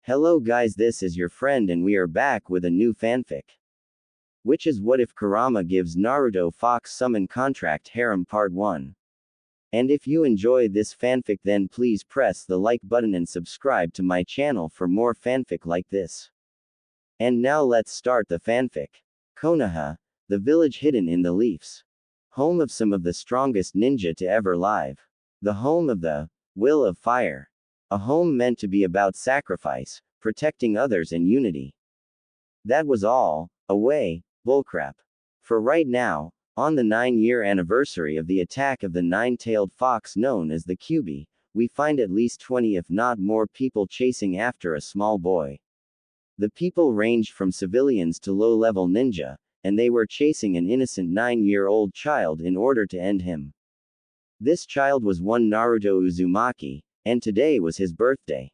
Hello guys, this is your friend and we are back with a new fanfic. Which is What If Kurama Gives Naruto Fox Summon Contract Harem Part 1. And if you enjoy this fanfic then please press the like button and subscribe to my channel for more fanfic like this. And now let's start the fanfic. Konoha, the village hidden in the leaves. Home of some of the strongest ninja to ever live. The home of the will of fire. A home meant to be about sacrifice, protecting others and unity. That was all. Away, bullcrap. For right now, on the 9-year anniversary of the attack of the nine-tailed fox known as the Kyuubi, we find at least 20 if not more people chasing after a small boy. The people ranged from civilians to low-level ninja, and they were chasing an innocent 9-year-old child in order to end him. This child was one Naruto Uzumaki, and today was his birthday.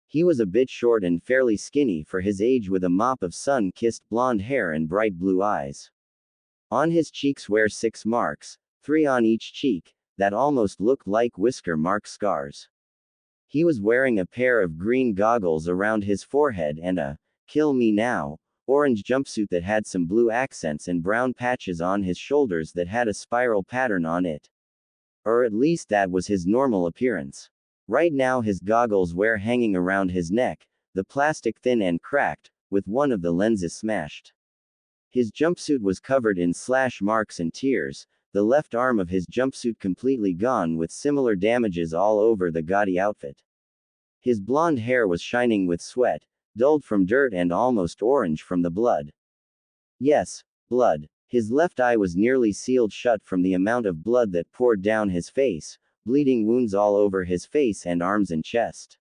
He was a bit short and fairly skinny for his age with a mop of sun-kissed blonde hair and bright blue eyes. On his cheeks were 6 marks, 3 on each cheek, that almost looked like whisker mark scars. He was wearing a pair of green goggles around his forehead and a, "Kill me now," orange jumpsuit that had some blue accents and brown patches on his shoulders that had a spiral pattern on it. Or at least that was his normal appearance. Right now his goggles were hanging around his neck, the plastic thin and cracked, with one of the lenses smashed. His jumpsuit was covered in slash marks and tears, the left arm of his jumpsuit completely gone with similar damages all over the gaudy outfit. His blonde hair was shining with sweat, dulled from dirt and almost orange from the blood. Yes, blood. His left eye was nearly sealed shut from the amount of blood that poured down his face, bleeding wounds all over his face and arms and chest.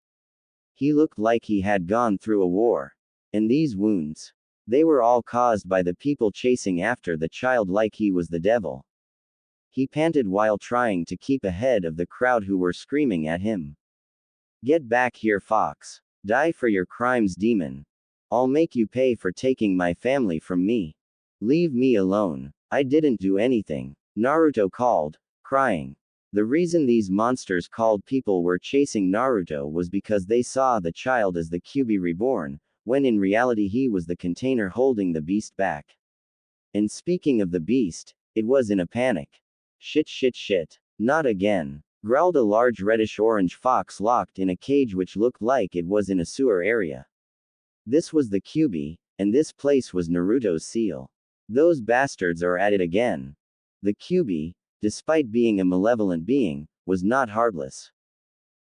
He looked like he had gone through a war. And these wounds, they were all caused by the people chasing after the child like he was the devil. He panted while trying to keep ahead of the crowd who were screaming at him. "Get back here, Fox. Die for your crimes, demon. I'll make you pay for taking my family from me. Leave me alone. I didn't do anything," Naruto called, crying. The reason these monsters called people were chasing Naruto was because they saw the child as the Kyuubi reborn, when in reality he was the container holding the beast back. And speaking of the beast, it was in a panic. Shit. Not again," growled a large reddish-orange fox locked in a cage which looked like it was in a sewer area. This was the Kyuubi, and this place was Naruto's seal. Those bastards are at it again. The Kyuubi, despite being a malevolent being, was not heartless.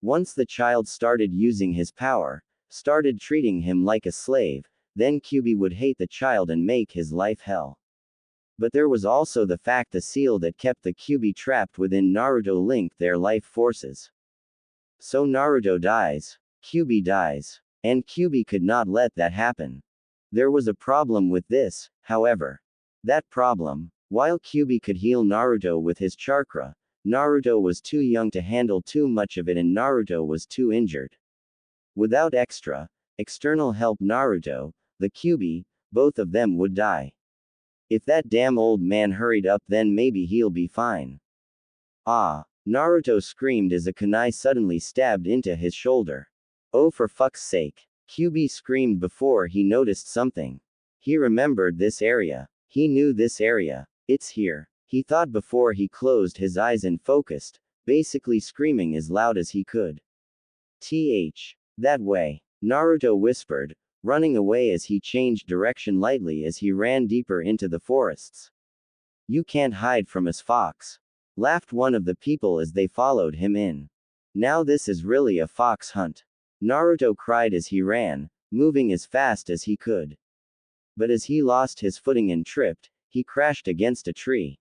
Once the child started using his power, started treating him like a slave, then Kyuubi would hate the child and make his life hell. But there was also the fact the seal that kept the Kyuubi trapped within Naruto linked their life forces. So Naruto dies, Kyuubi dies. And Kyuubi could not let that happen. There was a problem with this, however. That problem, while Kyuubi could heal Naruto with his chakra, Naruto was too young to handle too much of it and Naruto was too injured. Without external help Naruto, the Kyuubi, both of them would die. If that damn old man hurried up then maybe he'll be fine. Ah! Naruto screamed as a kunai suddenly stabbed into his shoulder. Oh, for fuck's sake. Kyuubi screamed before he noticed something. He remembered this area. He knew this area. It's here. He thought before he closed his eyes and focused, basically screaming as loud as he could. That way. Naruto whispered, running away as he changed direction lightly as he ran deeper into the forests. "You can't hide from us, Fox," laughed one of the people as they followed him in. "Now this is really a fox hunt," Naruto cried as he ran, moving as fast as he could. But as he lost his footing and tripped, he crashed against a tree.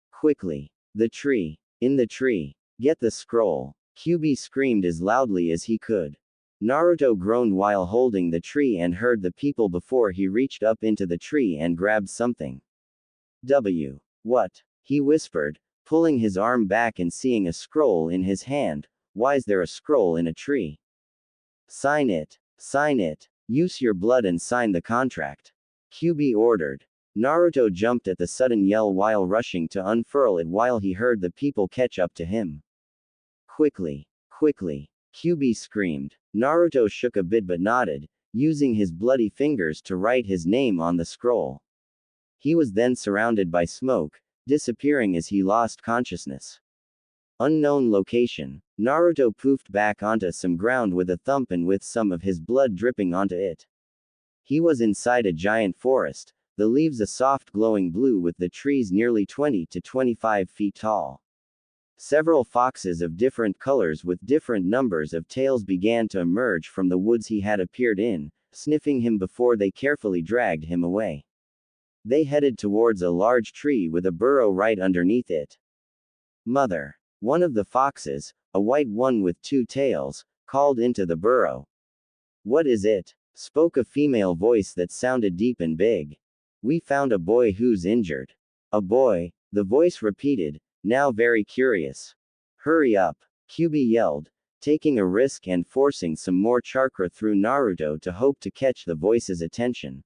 Quickly. The tree. In the tree. Get the scroll. Kyuubi screamed as loudly as he could. Naruto groaned while holding the tree and heard the people before he reached up into the tree and grabbed something. What? He whispered, pulling his arm back and seeing a scroll in his hand. Why's there a scroll in a tree? Sign it. Sign it. Use your blood and sign the contract. Kyuubi ordered. Naruto jumped at the sudden yell while rushing to unfurl it while he heard the people catch up to him. Quickly. QB screamed. Naruto shook a bit but nodded, using his bloody fingers to write his name on the scroll. He was then surrounded by smoke, disappearing as he lost consciousness. Unknown location. Naruto poofed back onto some ground with a thump and with some of his blood dripping onto it. He was inside a giant forest, the leaves a soft glowing blue with the trees nearly 20 to 25 feet tall. Several foxes of different colors with different numbers of tails began to emerge from the woods he had appeared in, sniffing him before they carefully dragged him away. They headed towards a large tree with a burrow right underneath it. Mother. One of the foxes, a white one with 2 tails, called into the burrow. What is it? Spoke a female voice that sounded deep and big. We found a boy who's injured. A boy, the voice repeated, now very curious. Hurry up, QB yelled, taking a risk and forcing some more chakra through Naruto to hope to catch the voice's attention.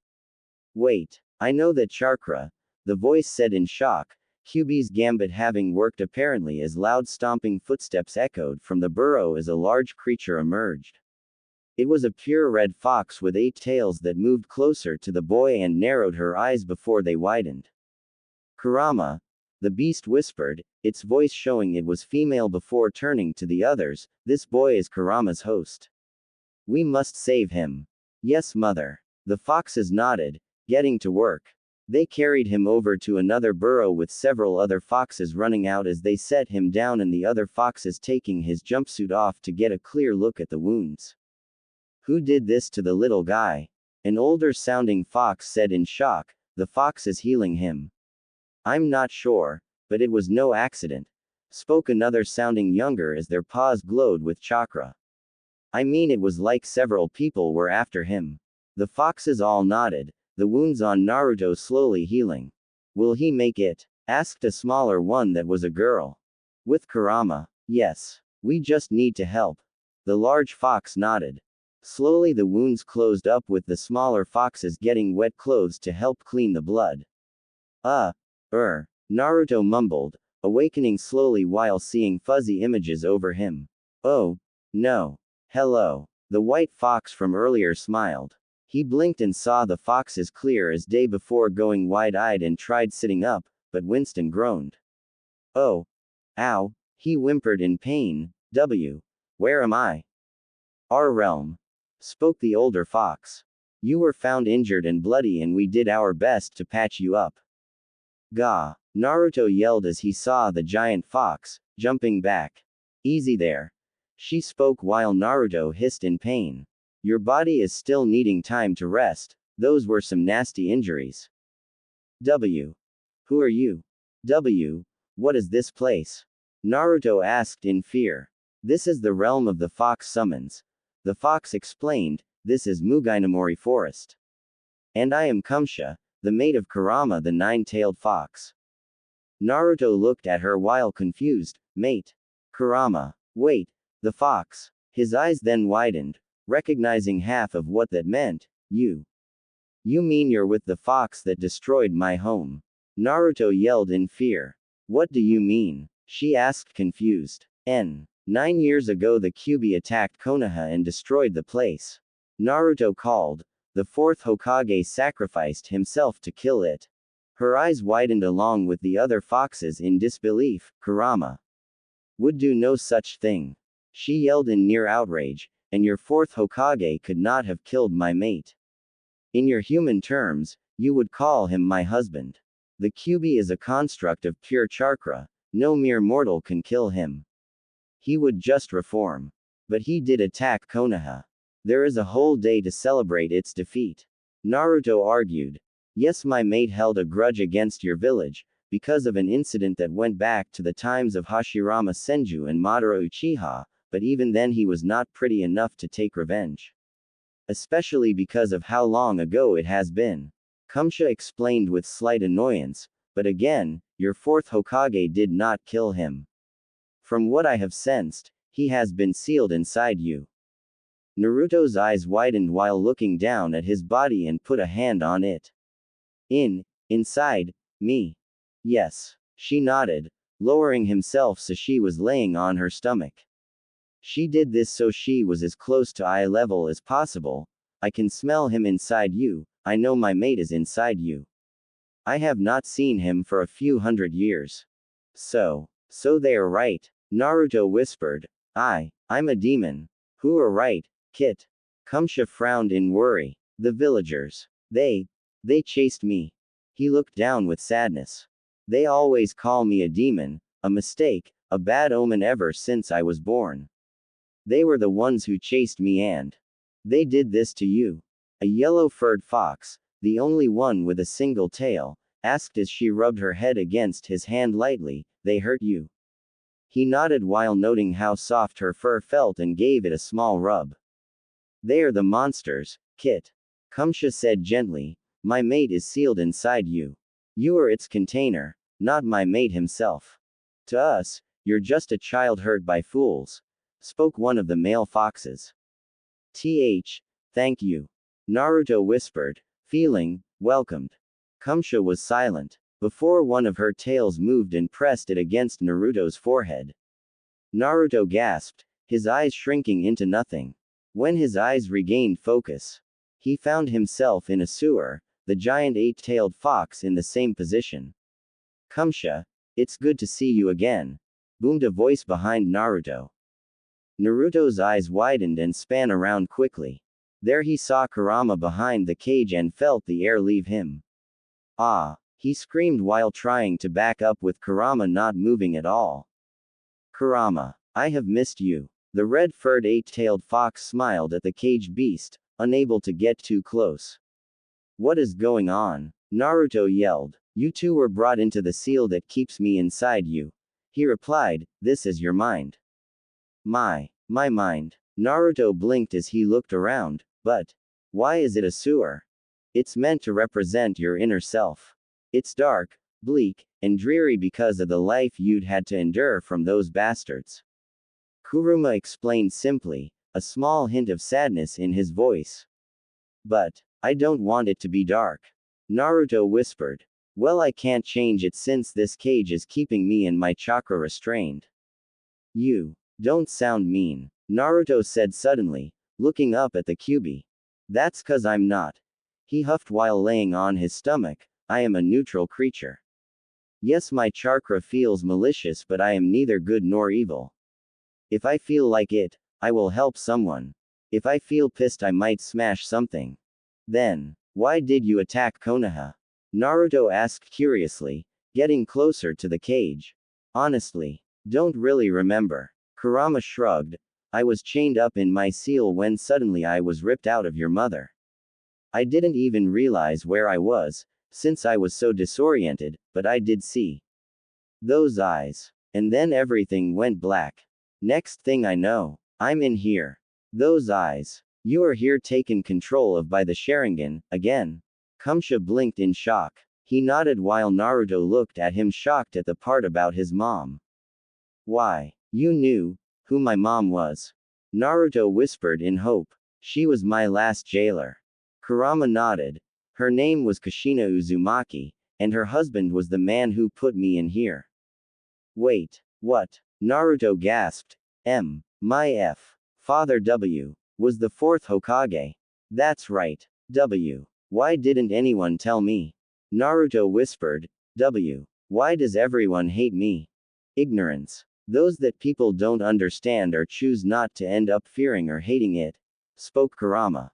Wait, I know that chakra, the voice said in shock, QB's gambit having worked apparently as loud stomping footsteps echoed from the burrow as a large creature emerged. It was a pure red fox with 8 tails that moved closer to the boy and narrowed her eyes before they widened. Kurama, the beast whispered, its voice showing it was female before turning to the others, this boy is Kurama's host. We must save him. Yes, mother. The foxes nodded, getting to work. They carried him over to another burrow with several other foxes running out as they set him down and the other foxes taking his jumpsuit off to get a clear look at the wounds. Who did this to the little guy? An older sounding fox said in shock, the fox is healing him. I'm not sure, but it was no accident, spoke another sounding younger as their paws glowed with chakra. I mean it was like several people were after him. The foxes all nodded, the wounds on Naruto slowly healing. Will he make it? Asked a smaller one that was a girl. With Kurama, yes. We just need to help. The large fox nodded. Slowly the wounds closed up with the smaller foxes getting wet clothes to help clean the blood. Naruto mumbled, awakening slowly while seeing fuzzy images over him. Oh, no. Hello. The white fox from earlier smiled. He blinked and saw the foxes clear as day before going wide-eyed and tried sitting up, but Winston groaned. Oh. Ow. He whimpered in pain. Where am I? Our realm. Spoke the older fox. You were found injured and bloody and we did our best to patch you up. Gah. Naruto yelled as he saw the giant fox, jumping back. Easy there. She spoke while Naruto hissed in pain. Your body is still needing time to rest, those were some nasty injuries. Who are you? What is this place? Naruto asked in fear. This is the realm of the fox summons. The fox explained, this is Muginamori Forest. And I am Kumsha, the mate of Kurama the 9-tailed fox. Naruto looked at her while confused. Mate. Kurama. Wait. The fox. His eyes then widened, recognizing half of what that meant. You. You mean you're with the fox that destroyed my home? Naruto yelled in fear. What do you mean? She asked confused. 9 years ago the QB attacked Konoha and destroyed the place. Naruto called. The 4th Hokage sacrificed himself to kill it. Her eyes widened along with the other foxes in disbelief. Kurama would do no such thing. She yelled in near outrage, and your 4th Hokage could not have killed my mate. In your human terms, you would call him my husband. The QB is a construct of pure chakra, no mere mortal can kill him. He would just reform. But he did attack Konoha. There is a whole day to celebrate its defeat. Naruto argued. Yes, my mate held a grudge against your village, because of an incident that went back to the times of Hashirama Senju and Madara Uchiha, but even then he was not pretty enough to take revenge. Especially because of how long ago it has been. Kumsha explained with slight annoyance, but again, your 4th Hokage did not kill him. From what I have sensed, he has been sealed inside you. Naruto's eyes widened while looking down at his body and put a hand on it. Inside, me. Yes. She nodded, lowering himself so she was laying on her stomach. She did this so she was as close to eye level as possible. I can smell him inside you, I know my mate is inside you. I have not seen him for a few hundred years. So they are right, Naruto whispered. I'm a demon. Who are right, Kit? Kumsha frowned in worry. The villagers. They chased me. He looked down with sadness. They always call me a demon, a mistake, a bad omen ever since I was born. They were the ones who chased me and they did this to you. A yellow-furred fox, the only one with a single tail, asked as she rubbed her head against his hand lightly, they hurt you? He nodded while noting how soft her fur felt and gave it a small rub. They are the monsters, Kit. Kumsha said gently, my mate is sealed inside you. You are its container, not my mate himself. To us, you're just a child hurt by fools, spoke one of the male foxes. Thank you. Naruto whispered, feeling welcomed. Kumsha was silent, before one of her tails moved and pressed it against Naruto's forehead. Naruto gasped, his eyes shrinking into nothing. When his eyes regained focus, he found himself in a sewer, the giant eight-tailed fox in the same position. Kumsha, it's good to see you again, boomed a voice behind Naruto. Naruto's eyes widened and span around quickly. There he saw Kurama behind the cage and felt the air leave him. Ah! He screamed while trying to back up with Kurama not moving at all. Kurama, I have missed you. The red-furred eight-tailed fox smiled at the caged beast, unable to get too close. What is going on? Naruto yelled. You two were brought into the seal that keeps me inside you. He replied, this is your mind. My mind. Naruto blinked as he looked around, but why is it a sewer? It's meant to represent your inner self. It's dark, bleak, and dreary because of the life you'd had to endure from those bastards. Kurama explained simply, a small hint of sadness in his voice. But I don't want it to be dark. Naruto whispered. Well, I can't change it since this cage is keeping me and my chakra restrained. You don't sound mean, Naruto said suddenly, looking up at the Kyuubi. That's 'cause I'm not. He huffed while laying on his stomach. I am a neutral creature. Yes, my chakra feels malicious, but I am neither good nor evil. If I feel like it, I will help someone. If I feel pissed, I might smash something. Then, why did you attack Konoha? Naruto asked curiously, getting closer to the cage. Honestly, don't really remember. Kurama shrugged. I was chained up in my seal when suddenly I was ripped out of your mother. I didn't even realize where I was, since I was so disoriented, but I did see those eyes. And then everything went black. Next thing I know, I'm in here. Those eyes. You are here taken control of by the Sharingan, again. Kumsha blinked in shock. He nodded while Naruto looked at him shocked at the part about his mom. Why? You knew who my mom was? Naruto whispered in hope. She was my last jailer. Kurama nodded. Her name was Kushina Uzumaki, and her husband was the man who put me in here. Wait, what? Naruto gasped. My father W. was the fourth Hokage. That's right. W. Why didn't anyone tell me? Naruto whispered. W. Why does everyone hate me? Ignorance. Those that people don't understand or choose not to end up fearing or hating it, spoke Kurama.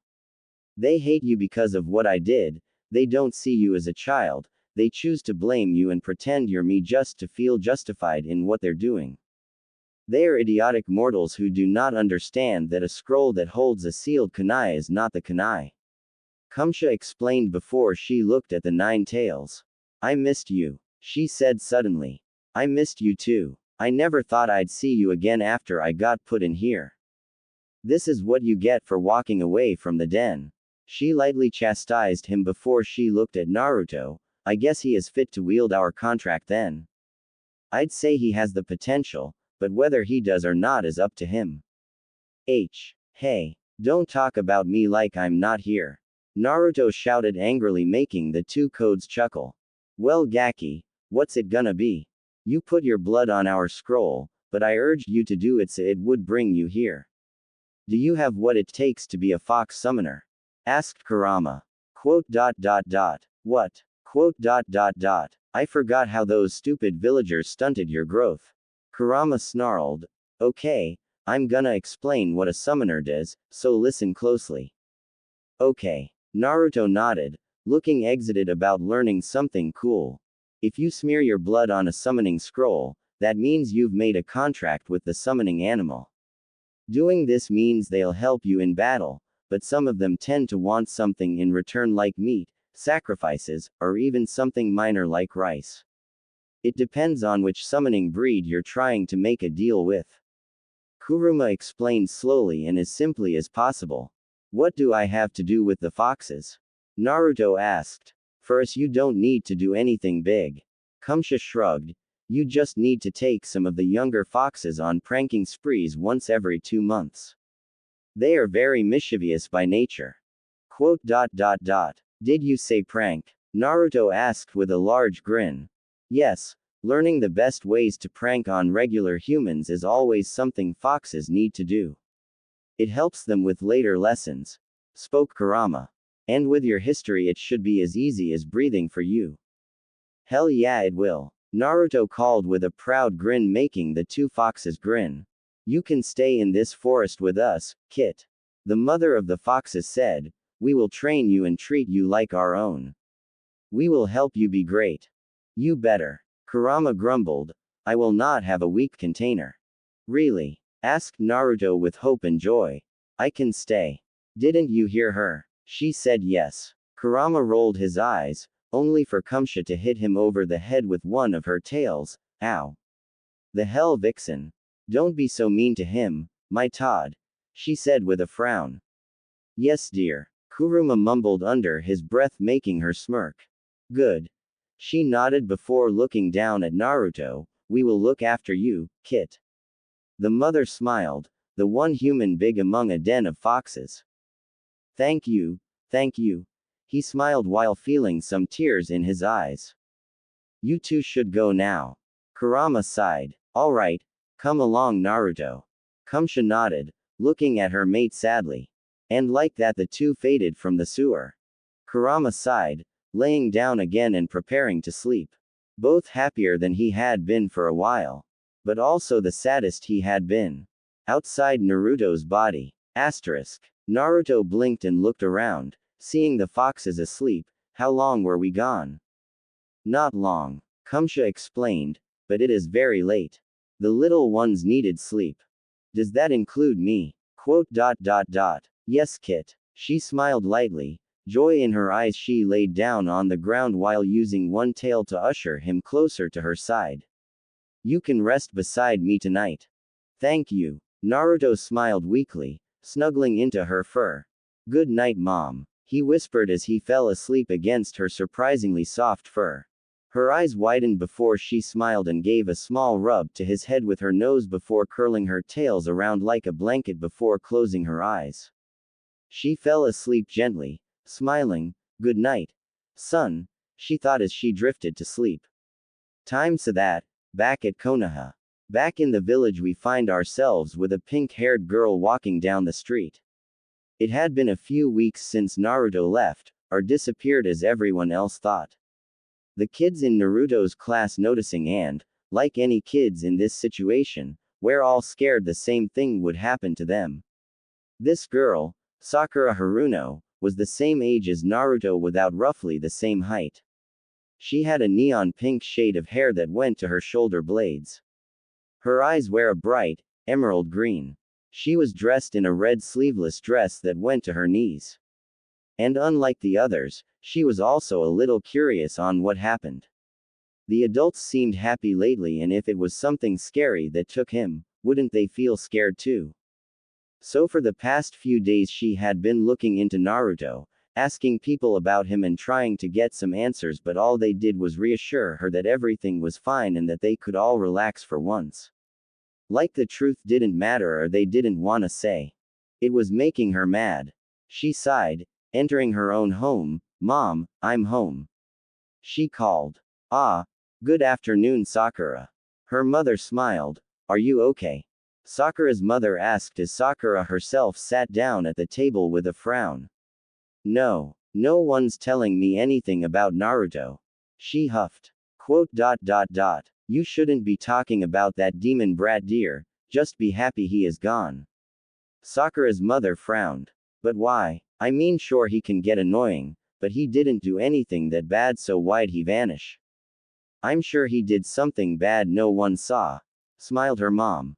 They hate you because of what I did, they don't see you as a child, they choose to blame you and pretend you're me just to feel justified in what they're doing. They are idiotic mortals who do not understand that a scroll that holds a sealed kunai is not the kunai. Kumsha explained before she looked at the nine tails. I missed you, she said suddenly. I missed you too. I never thought I'd see you again after I got put in here. This is what you get for walking away from the den. She lightly chastised him before she looked at Naruto. I guess he is fit to wield our contract then. I'd say he has the potential, but whether he does or not is up to him. Hey, don't talk about me like I'm not here. Naruto shouted angrily, making the two codes chuckle. Well, Gaki, what's it gonna be? You put your blood on our scroll, but I urged you to do it so it would bring you here. Do you have what it takes to be a fox summoner? Asked Kurama. Quote dot dot dot. What? Quote dot dot dot. I forgot how those stupid villagers stunted your growth. Kurama snarled. Okay, I'm gonna explain what a summoner does, so listen closely. Okay. Naruto nodded, looking excited about learning something cool. If you smear your blood on a summoning scroll, that means you've made a contract with the summoning animal. Doing this means they'll help you in battle, but some of them tend to want something in return like meat, sacrifices, or even something minor like rice. It depends on which summoning breed you're trying to make a deal with. Kurama explained slowly and as simply as possible. What do I have to do with the foxes? Naruto asked. First, you don't need to do anything big. Kumsha shrugged. You just need to take some of the younger foxes on pranking sprees once every 2 months. They are very mischievous by nature. Quote dot dot dot. Did you say prank? Naruto asked with a large grin. Yes, learning the best ways to prank on regular humans is always something foxes need to do. It helps them with later lessons, spoke Kurama. And with your history it should be as easy as breathing for you. Hell yeah it will. Naruto called with a proud grin, making the two foxes grin. You can stay in this forest with us, Kit. The mother of the foxes said, we will train you and treat you like our own. We will help you be great. You better. Kurama grumbled, I will not have a weak container. Really? Asked Naruto with hope and joy. I can stay. Didn't you hear her? She said yes. Kurama rolled his eyes, only for Kumsha to hit him over the head with one of her tails. Ow. The hell, vixen. Don't be so mean to him, my Todd. She said with a frown. Yes dear. Kurama mumbled under his breath, making her smirk. Good. She nodded before looking down at Naruto. We will look after you, Kit. The mother smiled, the one human big among a den of foxes. Thank you, thank you. He smiled while feeling some tears in his eyes. You two should go now. Kurama sighed. All right, come along Naruto. Kumsha nodded, looking at her mate sadly. And like that the two faded from the sewer. Kurama sighed, laying down again and preparing to sleep. Both happier than he had been for a while. But also the saddest he had been. Outside Naruto's body. Asterisk. Naruto blinked and looked around, seeing the foxes asleep. How long were we gone? Not long. Kumsha explained, but it is very late. The little ones needed sleep. Does that include me? Quote dot dot dot. Yes Kit. She smiled lightly, joy in her eyes. She laid down on the ground while using one tail to usher him closer to her side. You can rest beside me tonight. Thank you. Naruto smiled weakly, snuggling into her fur. Good night Mom, he whispered as he fell asleep against her surprisingly soft fur. Her eyes widened before she smiled and gave a small rub to his head with her nose before curling her tails around like a blanket before closing her eyes. She fell asleep gently, smiling. Good night, son, she thought as she drifted to sleep. Time so that, back at Konoha. Back in the village we find ourselves with a pink-haired girl walking down the street. It had been a few weeks since Naruto left, or disappeared as everyone else thought. The kids in Naruto's class noticing and, like any kids in this situation, we're all scared the same thing would happen to them. This girl, Sakura Haruno, was the same age as Naruto without roughly the same height. She had a neon pink shade of hair that went to her shoulder blades. Her eyes were a bright, emerald green. She was dressed in a red sleeveless dress that went to her knees. And unlike the others, she was also a little curious on what happened. The adults seemed happy lately, and if it was something scary that took him, wouldn't they feel scared too? So for the past few days she had been looking into Naruto, asking people about him and trying to get some answers, but all they did was reassure her that everything was fine and that they could all relax for once. Like the truth didn't matter or they didn't wanna say. It was making her mad. She sighed, entering her own home. Mom, I'm home. She called. Ah, good afternoon Sakura. Her mother smiled. are you okay? Sakura's mother asked as Sakura herself sat down at the table with a frown. No. No one's telling me anything about Naruto. She huffed. Quote. You shouldn't be talking about that demon brat, dear, just be happy he is gone. Sakura's mother frowned. But why? I mean, sure, he can get annoying, but he didn't do anything that bad, so why'd he vanish? I'm sure he did something bad no one saw, smiled her mom.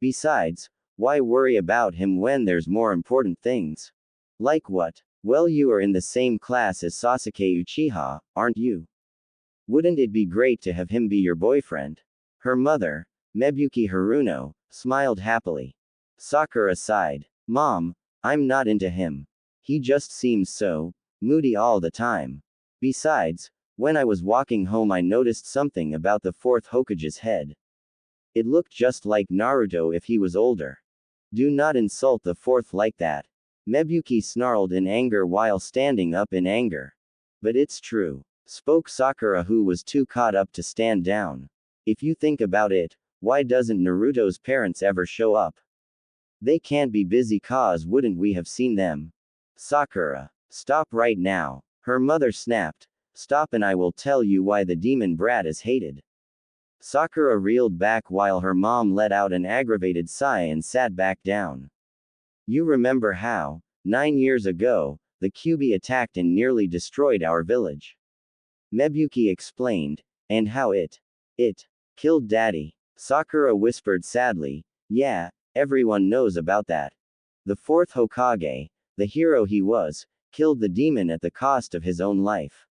Besides, why worry about him when there's more important things? Like what? Well, you are in the same class as Sasuke Uchiha, aren't you? Wouldn't it be great to have him be your boyfriend? Her mother, Mebuki Haruno, smiled happily. Sakura sighed. Mom, I'm not into him. He just seems so moody all the time. Besides, when I was walking home, I noticed something about the fourth Hokage's head. It looked just like Naruto if he was older. Do not insult the fourth like that. Mebuki snarled in anger while standing up in anger. But it's true, spoke Sakura, who was too caught up to stand down. If you think about it, why doesn't Naruto's parents ever show up? They can't be busy, cause wouldn't we have seen them? Sakura, stop right now, her mother snapped. Stop and I will tell you why the demon brat is hated. Sakura reeled back while her mom let out an aggravated sigh and sat back down. You remember how, 9 years ago, the Kyuubi attacked and nearly destroyed our village? Mebuki explained, and how it killed Daddy. Sakura whispered sadly, yeah, everyone knows about that. The fourth Hokage, the hero he was, killed the demon at the cost of his own life.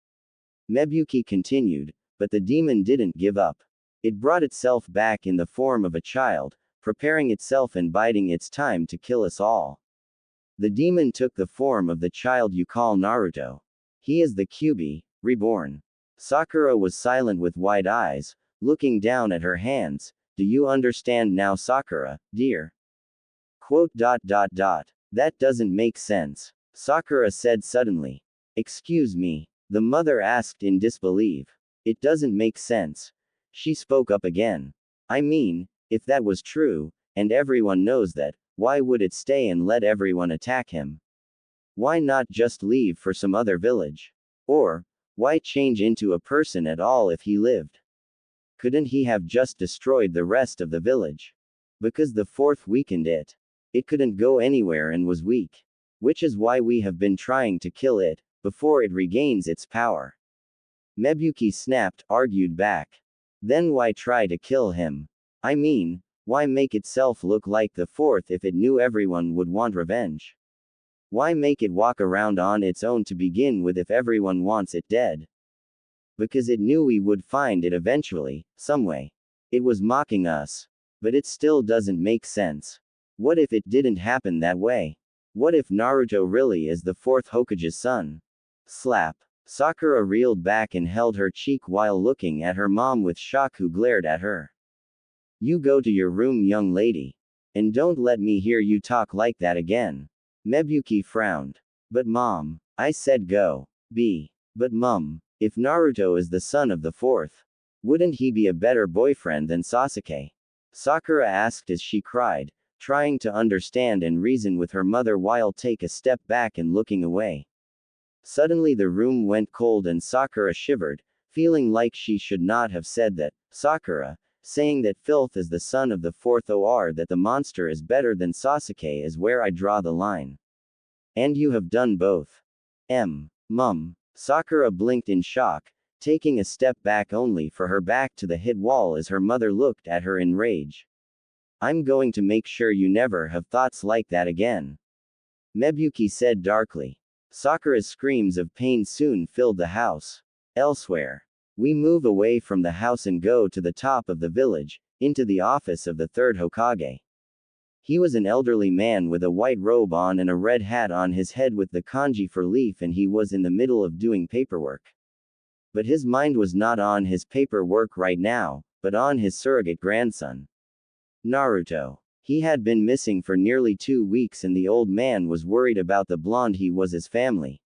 Mebuki continued, but the demon didn't give up. It brought itself back in the form of a child, preparing itself and biding its time to kill us all. The demon took the form of the child you call Naruto. He is the Kyuubi, reborn. Sakura was silent with wide eyes, looking down at her hands. Do you understand now, Sakura, dear? Quote. That doesn't make sense, Sakura said suddenly. Excuse me, the mother asked in disbelief. It doesn't make sense. She spoke up again. I mean, if that was true, and everyone knows that, why would it stay and let everyone attack him? Why not just leave for some other village? Or, why change into a person at all if he lived? Couldn't he have just destroyed the rest of the village? Because the fourth weakened it. It couldn't go anywhere and was weak. Which is why we have been trying to kill it, before it regains its power. Mebuki snapped, argued back. Then why try to kill him? I mean, why make itself look like the fourth if it knew everyone would want revenge? Why make it walk around on its own to begin with if everyone wants it dead? Because it knew we would find it eventually, some way. It was mocking us. But it still doesn't make sense. What if it didn't happen that way? What if Naruto really is the fourth Hokage's son? Slap. Sakura reeled back and held her cheek while looking at her mom with shock, who glared at her. You go to your room, young lady. And don't let me hear you talk like that again. Mebuki frowned. But mom, I said go. But mum, if Naruto is the son of the fourth, wouldn't he be a better boyfriend than Sasuke? Sakura asked as she cried, trying to understand and reason with her mother while take a step back and looking away. Suddenly the room went cold and Sakura shivered, feeling like she should not have said that. Sakura, saying that filth is the son of the fourth, or that the monster is better than Sasuke, is where I draw the line. And you have done both. Mum. Sakura blinked in shock, taking a step back only for her back to the hit wall as her mother looked at her in rage. I'm going to make sure you never have thoughts like that again, Mebuki said darkly. Sakura's screams of pain soon filled the house. Elsewhere. We move away from the house and go to the top of the village, into the office of the third Hokage. He was an elderly man with a white robe on and a red hat on his head with the kanji for leaf, and he was in the middle of doing paperwork. But his mind was not on his paperwork right now, but on his surrogate grandson, Naruto. He had been missing for nearly 2 weeks and the old man was worried about the blonde he was his family.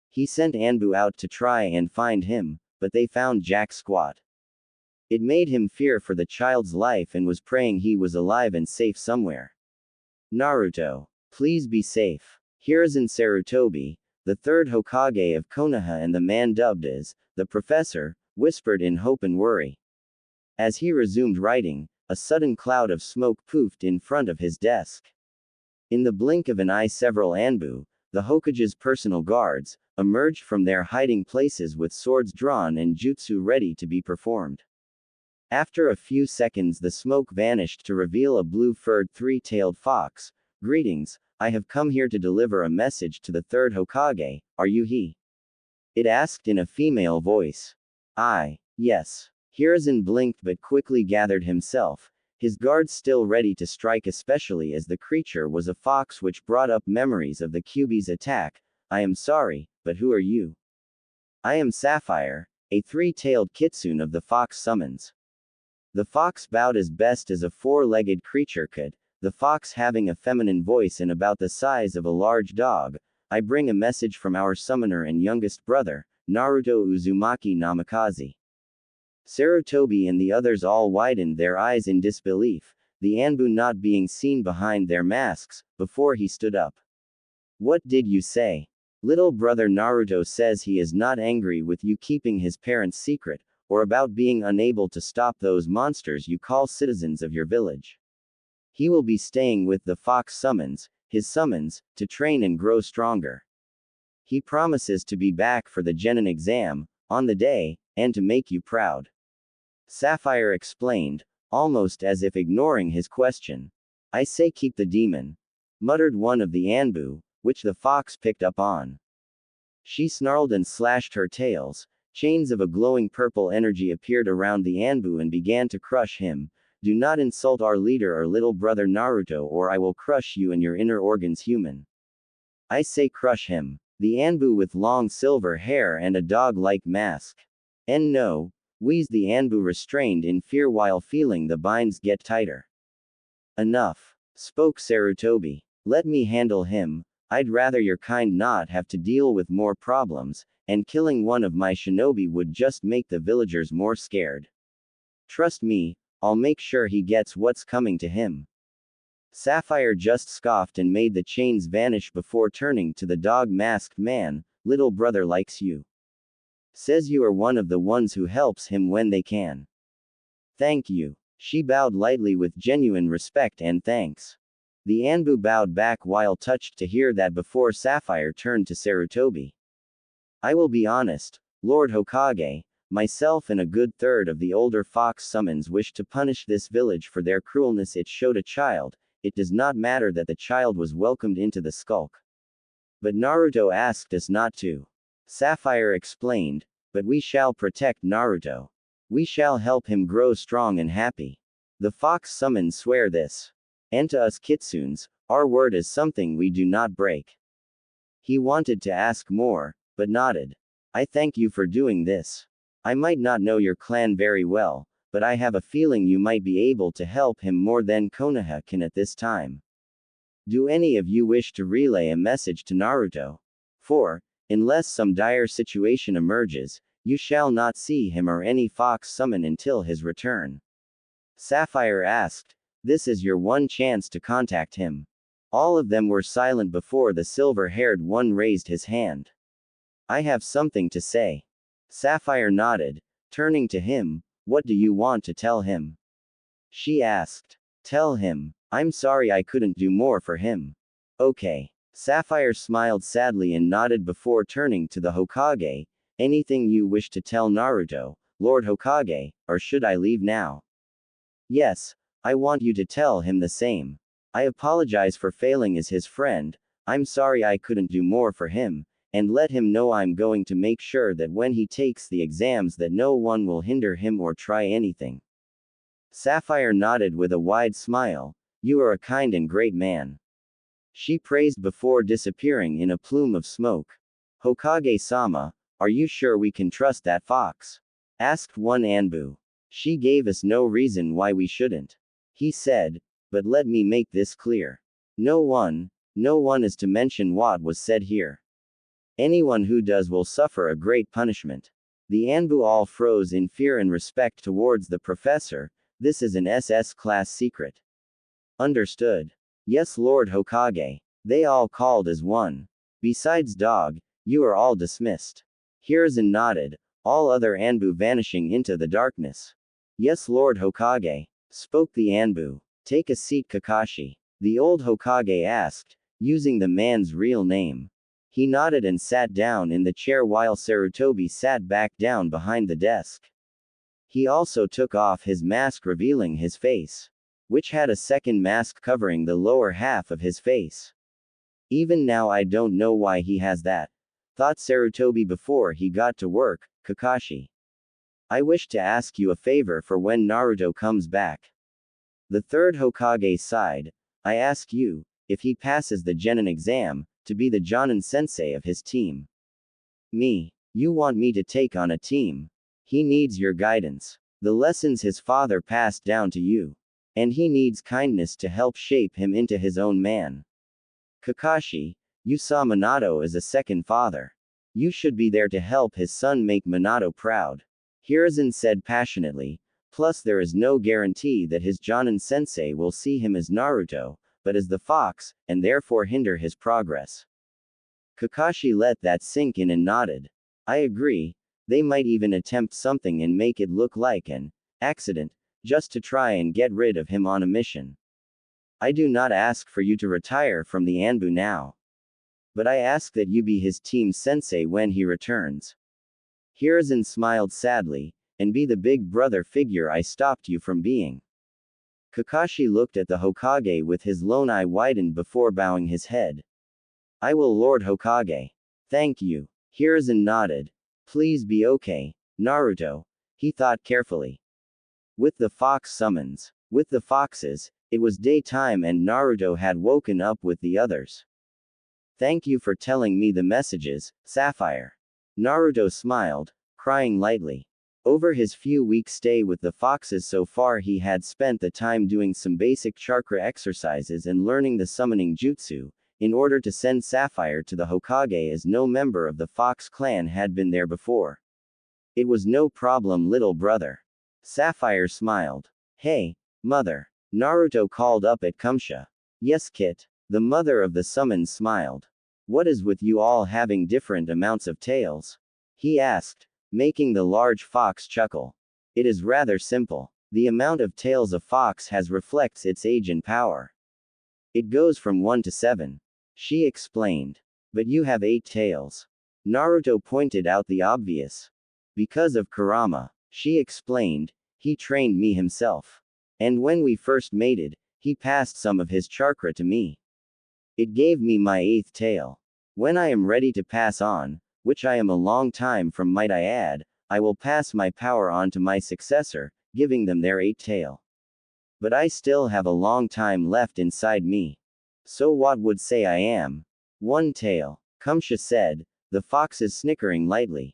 He sent Anbu out to try and find him, but they found Jack squat. It made him fear for the child's life and was praying he was alive and safe somewhere. Naruto. Please be safe. Hiruzen Sarutobi, the third Hokage of Konoha and the man dubbed as the Professor, whispered in hope and worry. As he resumed writing, a sudden cloud of smoke poofed in front of his desk. In the blink of an eye, several Anbu, the Hokage's personal guards, emerged from their hiding places with swords drawn and jutsu ready to be performed. After a few seconds, the smoke vanished to reveal a blue-furred three-tailed fox. Greetings, I have come here to deliver a message to the third Hokage. Are you he? It asked in a female voice. Yes. Hiruzen blinked but quickly gathered himself, his guards still ready to strike, especially as the creature was a fox, which brought up memories of the Kyuubi's attack. I am sorry, but who are you? I am Sapphire, a three-tailed kitsune of the fox summons. The fox bowed as best as a four-legged creature could, the fox having a feminine voice and about the size of a large dog. I bring a message from our summoner and youngest brother, Naruto Uzumaki Namikaze. Sarutobi and the others all widened their eyes in disbelief, the Anbu not being seen behind their masks, before he stood up. What did you say? Little brother Naruto says he is not angry with you keeping his parents' secret, or about being unable to stop those monsters you call citizens of your village. He will be staying with the fox summons, his summons, to train and grow stronger. He promises to be back for the genin exam, on the day, and to make you proud. Sapphire explained, almost as if ignoring his question. I say keep the demon, muttered one of the Anbu, which the fox picked up on. She snarled and slashed her tails. Chains of a glowing purple energy appeared around the Anbu and began to crush him. Do not insult our leader or little brother Naruto, or I will crush you and your inner organs, human. I say crush him. The Anbu with long silver hair and a dog-like mask. And no, wheezed the Anbu, restrained in fear while feeling the binds get tighter. Enough, spoke Sarutobi. Let me handle him. I'd rather your kind not have to deal with more problems, and killing one of my shinobi would just make the villagers more scared. Trust me, I'll make sure he gets what's coming to him. Sapphire just scoffed and made the chains vanish before turning to the dog-masked man. Little brother likes you. Says you are one of the ones who helps him when they can. Thank you. She bowed lightly with genuine respect and thanks. The Anbu bowed back while touched to hear that before Sapphire turned to Sarutobi. I will be honest, Lord Hokage, myself and a good third of the older fox summons wish to punish this village for their cruelness it showed a child. It does not matter that the child was welcomed into the skulk. But Naruto asked us not to. Sapphire explained, but we shall protect Naruto. We shall help him grow strong and happy. The fox summons swear this. And to us kitsunes, our word is something we do not break. He wanted to ask more, but nodded. I thank you for doing this. I might not know your clan very well, but I have a feeling you might be able to help him more than Konoha can at this time. Do any of you wish to relay a message to Naruto? For, unless some dire situation emerges, you shall not see him or any fox summon until his return. Sapphire asked, this is your one chance to contact him. All of them were silent before the silver-haired one raised his hand. I have something to say. Sapphire nodded, turning to him. What do you want to tell him? She asked. Tell him, I'm sorry I couldn't do more for him. Okay. Sapphire smiled sadly and nodded before turning to the Hokage. Anything you wish to tell Naruto, Lord Hokage, or should I leave now? Yes, I want you to tell him the same. I apologize for failing as his friend. I'm sorry I couldn't do more for him, and let him know I'm going to make sure that when he takes the exams that no one will hinder him or try anything. Sapphire nodded with a wide smile. You are a kind and great man. She praised before disappearing in a plume of smoke. Hokage-sama, are you sure we can trust that fox? Asked one Anbu. She gave us no reason why we shouldn't. He said, but let me make this clear. No one is to mention what was said here. Anyone who does will suffer a great punishment. The Anbu all froze in fear and respect towards the professor. This is an SS class secret. Understood. Yes, Lord Hokage. They all called as one. Besides dog, you are all dismissed. Hiruzen nodded, all other Anbu vanishing into the darkness. Yes, Lord Hokage, spoke the Anbu. Take a seat, Kakashi. The old Hokage asked, using the man's real name. He nodded and sat down in the chair while Sarutobi sat back down behind the desk. He also took off his mask, revealing his face, which had a second mask covering the lower half of his face. Even now I don't know why he has that, thought Sarutobi before he got to work. Kakashi, I wish to ask you a favor for when Naruto comes back. The third Hokage sighed. I ask you, if he passes the genin exam, to be the Jonin sensei of his team. Me. You want me to take on a team. He needs your guidance. The lessons his father passed down to you. And he needs kindness to help shape him into his own man. Kakashi, you saw Minato as a second father. You should be there to help his son make Minato proud. Hiruzen said passionately, plus there is no guarantee that his Jonin sensei will see him as Naruto, but as the fox, and therefore hinder his progress. Kakashi let that sink in and nodded. I agree, they might even attempt something and make it look like an accident, just to try and get rid of him on a mission. I do not ask for you to retire from the Anbu now. But I ask that you be his team sensei when he returns. Hiruzen smiled sadly, and be the big brother figure I stopped you from being. Kakashi looked at the Hokage with his lone eye widened before bowing his head. I will, Lord Hokage. Thank you. Hiruzen nodded. Please be okay, Naruto, he thought carefully. With the fox summons. With the foxes, it was daytime and Naruto had woken up with the others. Thank you for telling me the messages, Sapphire. Naruto smiled, crying lightly. Over his few weeks stay with the foxes so far he had spent the time doing some basic chakra exercises and learning the summoning jutsu, in order to send Sapphire to the Hokage as no member of the Fox clan had been there before. It was no problem, little brother. Sapphire smiled. Hey, mother. Naruto called up at Kumsha. Yes, Kit. The mother of the summons smiled. What is with you all having different amounts of tails? He asked, making the large fox chuckle. It is rather simple. The amount of tails a fox has reflects its age and power. It goes from 1 to 7. She explained. But you have 8 tails. Naruto pointed out the obvious. Because of Kurama, she explained, he trained me himself. And when we first mated, he passed some of his chakra to me. It gave me my 8th tail. When I am ready to pass on, which I am a long time from might I add, I will pass my power on to my successor, giving them their 8th tail. But I still have a long time left inside me. So what would say I am? 1 tail, Kumsha said, the foxes snickering lightly.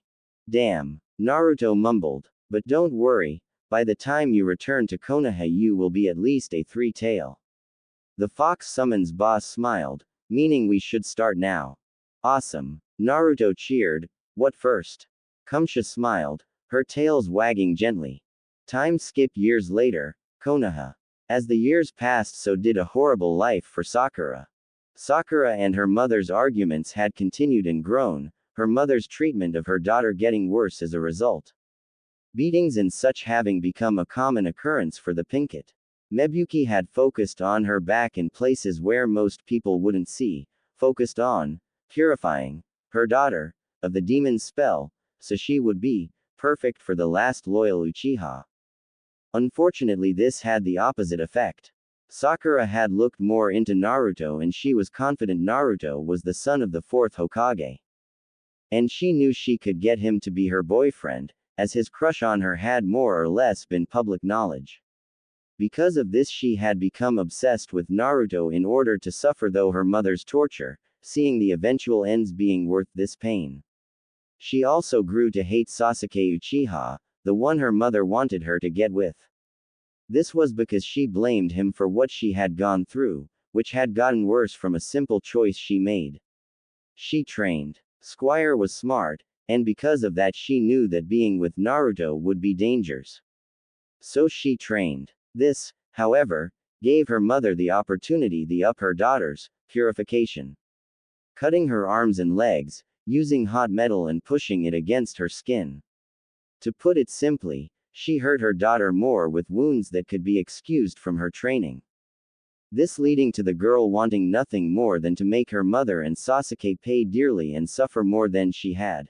Damn, Naruto mumbled, but don't worry, by the time you return to Konoha you will be at least a 3 tail. The fox summons boss smiled, meaning we should start now. Awesome. Naruto cheered. What first? Kumsha smiled, her tails wagging gently. Time skip years later, Konoha. As the years passed so did a horrible life for Sakura. Sakura and her mother's arguments had continued and grown, her mother's treatment of her daughter getting worse as a result. Beatings and such having become a common occurrence for the Pinkett. Mebuki had focused on her back in places where most people wouldn't see, focused on purifying her daughter of the demon's spell, so she would be perfect for the last loyal Uchiha. Unfortunately, this had the opposite effect. Sakura had looked more into Naruto and she was confident Naruto was the son of the 4th Hokage. And she knew she could get him to be her boyfriend, as his crush on her had more or less been public knowledge. Because of this she had become obsessed with Naruto in order to suffer though her mother's torture, seeing the eventual ends being worth this pain. She also grew to hate Sasuke Uchiha, the one her mother wanted her to get with. This was because she blamed him for what she had gone through, which had gotten worse from a simple choice she made. She trained. Squire was smart, and because of that she knew that being with Naruto would be dangerous. So she trained. This, however, gave her mother the opportunity to up her daughter's purification. Cutting her arms and legs, using hot metal and pushing it against her skin. To put it simply, she hurt her daughter more with wounds that could be excused from her training. This leading to the girl wanting nothing more than to make her mother and Sasuke pay dearly and suffer more than she had.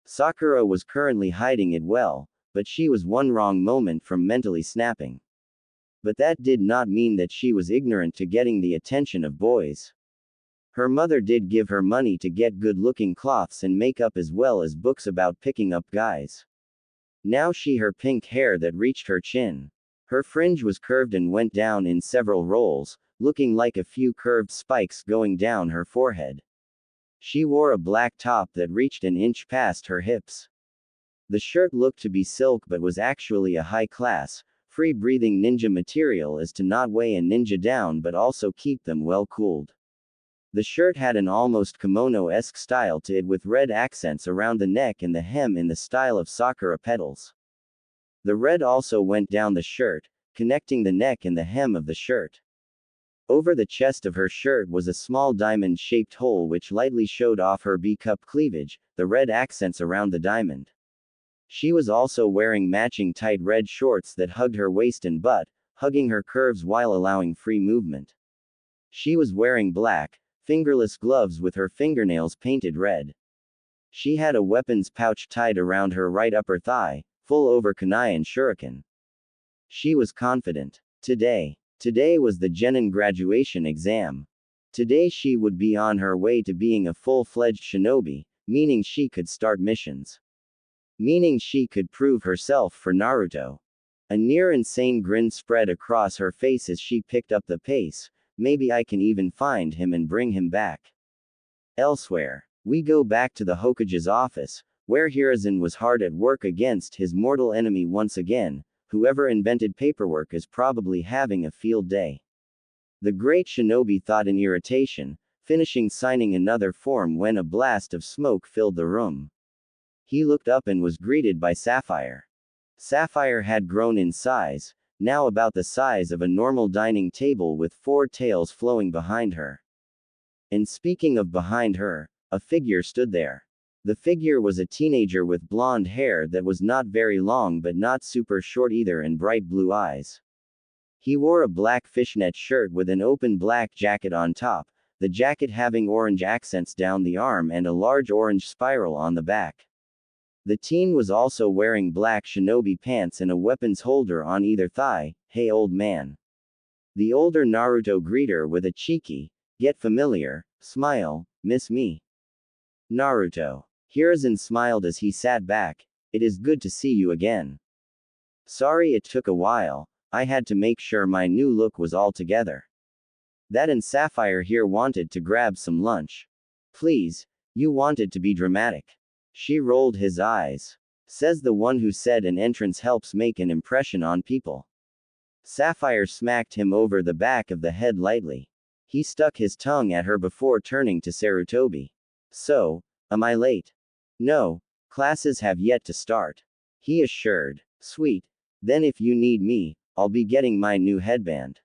Sakura was currently hiding it well, but she was one wrong moment from mentally snapping. But that did not mean that she was ignorant to getting the attention of boys. Her mother did give her money to get good-looking cloths and makeup as well as books about picking up guys. Now her pink hair that reached her chin. Her fringe was curved and went down in several rolls, looking like a few curved spikes going down her forehead. She wore a black top that reached an inch past her hips. The shirt looked to be silk but was actually a high-class, free-breathing ninja material as to not weigh a ninja down but also keep them well cooled. The shirt had an almost kimono-esque style to it with red accents around the neck and the hem in the style of Sakura petals. The red also went down the shirt, connecting the neck and the hem of the shirt. Over the chest of her shirt was a small diamond-shaped hole which lightly showed off her B-cup cleavage, the red accents around the diamond. She was also wearing matching tight red shorts that hugged her waist and butt, hugging her curves while allowing free movement. She was wearing black, fingerless gloves with her fingernails painted red. She had a weapons pouch tied around her right upper thigh, full over kunai and shuriken. She was confident. Today was the genin graduation exam. Today she would be on her way to being a full-fledged shinobi, meaning she could start missions. Meaning she could prove herself for Naruto. A near-insane grin spread across her face as she picked up the pace. Maybe I can even find him and bring him back. Elsewhere, we go back to the Hokage's office, where Hiruzen was hard at work against his mortal enemy once again. Whoever invented paperwork is probably having a field day. The great shinobi thought in irritation, finishing signing another form when a blast of smoke filled the room. He looked up and was greeted by Sapphire. Sapphire had grown in size, now about the size of a normal dining table with 4 tails flowing behind her. And speaking of behind her, a figure stood there. The figure was a teenager with blonde hair that was not very long but not super short either and bright blue eyes. He wore a black fishnet shirt with an open black jacket on top, the jacket having orange accents down the arm and a large orange spiral on the back. The teen was also wearing black shinobi pants and a weapons holder on either thigh. Hey old man. The older Naruto greeted her with a cheeky, get familiar, smile, miss me. Naruto. Hiruzen smiled as he sat back. It is good to see you again. Sorry it took a while, I had to make sure my new look was all together. That and Sapphire here wanted to grab some lunch. Please, you wanted to be dramatic. She rolled his eyes. Says the one who said an entrance helps make an impression on people. Sapphire smacked him over the back of the head lightly. He stuck his tongue at her before turning to Sarutobi. So, am I late? No, classes have yet to start. He assured. Sweet. Then if you need me, I'll be getting my new headband.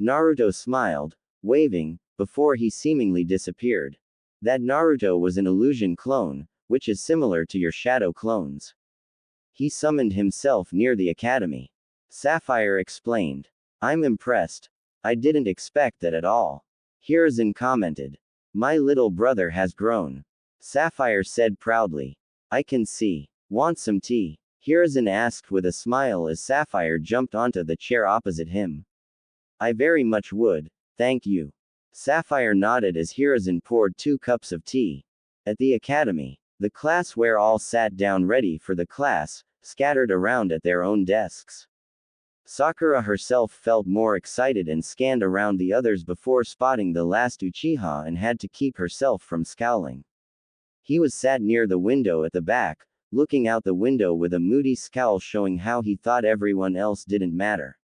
Naruto smiled, waving, before he seemingly disappeared. That Naruto was an illusion clone, which is similar to your shadow clones. He summoned himself near the academy. Sapphire explained. I'm impressed. I didn't expect that at all. Hiruzen commented. My little brother has grown. Sapphire said proudly. I can see. Want some tea? Hiruzen asked with a smile as Sapphire jumped onto the chair opposite him. I very much would, thank you. Sapphire nodded as Hiruzen poured 2 cups of tea. At the academy, the class where all sat down ready for the class, scattered around at their own desks. Sakura herself felt more excited and scanned around the others before spotting the last Uchiha and had to keep herself from scowling. He was sat near the window at the back, looking out the window with a moody scowl showing how he thought everyone else didn't matter.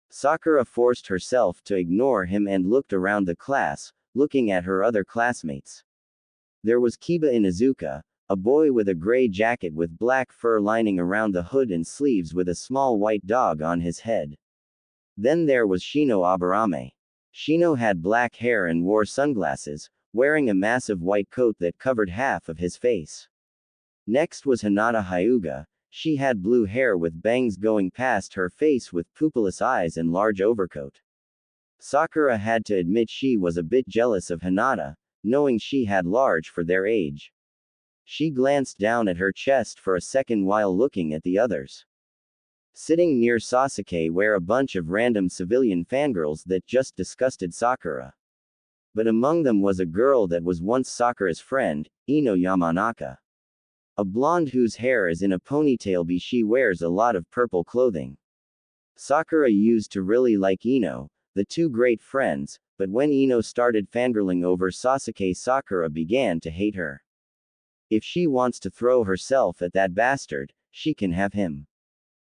Sakura forced herself to ignore him and looked around the class, looking at her other classmates. There was Kiba Inuzuka, a boy with a gray jacket with black fur lining around the hood and sleeves with a small white dog on his head. Then there was Shino Aburame. Shino had black hair and wore sunglasses, wearing a massive white coat that covered half of his face. Next was Hinata Hyuga. She had blue hair with bangs going past her face with pupilless eyes and large overcoat. Sakura had to admit she was a bit jealous of Hinata, knowing she had large for their age. She glanced down at her chest for a second while looking at the others. Sitting near Sasuke were a bunch of random civilian fangirls that just disgusted Sakura. But among them was a girl that was once Sakura's friend, Ino Yamanaka. A blonde whose hair is in a ponytail but she wears a lot of purple clothing. Sakura used to really like Ino, the two great friends, but when Ino started fangirling over Sasuke, Sakura began to hate her. If she wants to throw herself at that bastard, she can have him,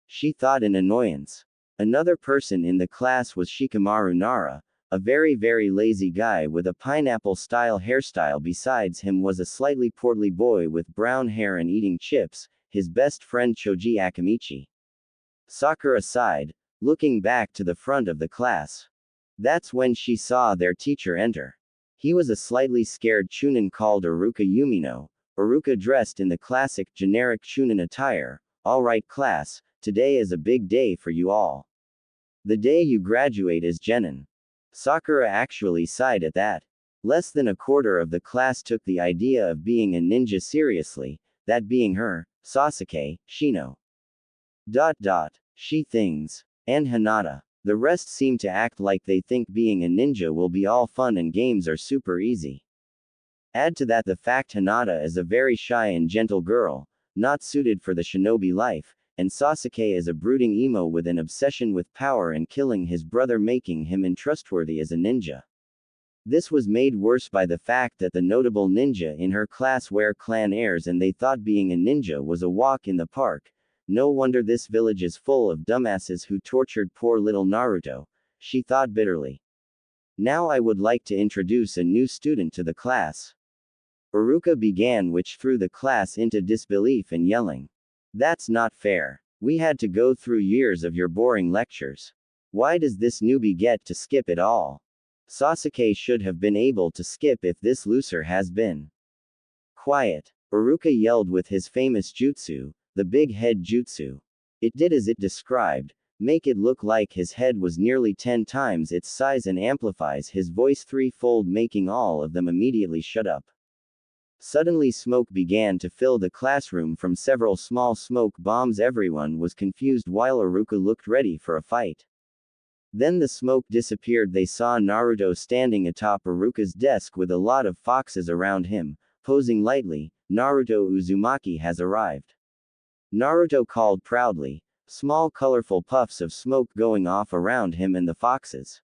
she thought in annoyance. Another person in the class was Shikamaru Nara, a very lazy guy with a pineapple-style hairstyle. Besides him was a slightly portly boy with brown hair and eating chips, his best friend Choji Akamichi. Sakura sighed, looking back to the front of the class. That's when she saw their teacher enter. He was a slightly scared Chunin called Iruka Yumino. Iruka dressed in the classic, generic Chunin attire. Alright class, today is a big day for you all. The day you graduate is genin. Sakura actually sighed at that. Less than a quarter of the class took the idea of being a ninja seriously, that being her, Sasuke, Shino. She things. And Hinata. The rest seem to act like they think being a ninja will be all fun and games are super easy. Add to that the fact Hinata is a very shy and gentle girl, not suited for the shinobi life, and Sasuke is a brooding emo with an obsession with power and killing his brother, making him untrustworthy as a ninja. This was made worse by the fact that the notable ninja in her class wear clan airs and they thought being a ninja was a walk in the park. No wonder this village is full of dumbasses who tortured poor little Naruto, she thought bitterly. Now I would like to introduce a new student to the class. Iruka began, which threw the class into disbelief and yelling. That's not fair. We had to go through years of your boring lectures. Why does this newbie get to skip it all? Sasuke should have been able to skip if this loser has been. Quiet. Iruka yelled with his famous jutsu, the big head jutsu. It did as it described, make it look like his head was nearly 10 times its size and amplifies his voice threefold, making all of them immediately shut up. Suddenly smoke began to fill the classroom from several small smoke bombs. Everyone was confused while Iruka looked ready for a fight. Then the smoke disappeared. They saw Naruto standing atop Iruka's desk with a lot of foxes around him, posing lightly. Naruto Uzumaki has arrived. Naruto called proudly, small colorful puffs of smoke going off around him and the foxes.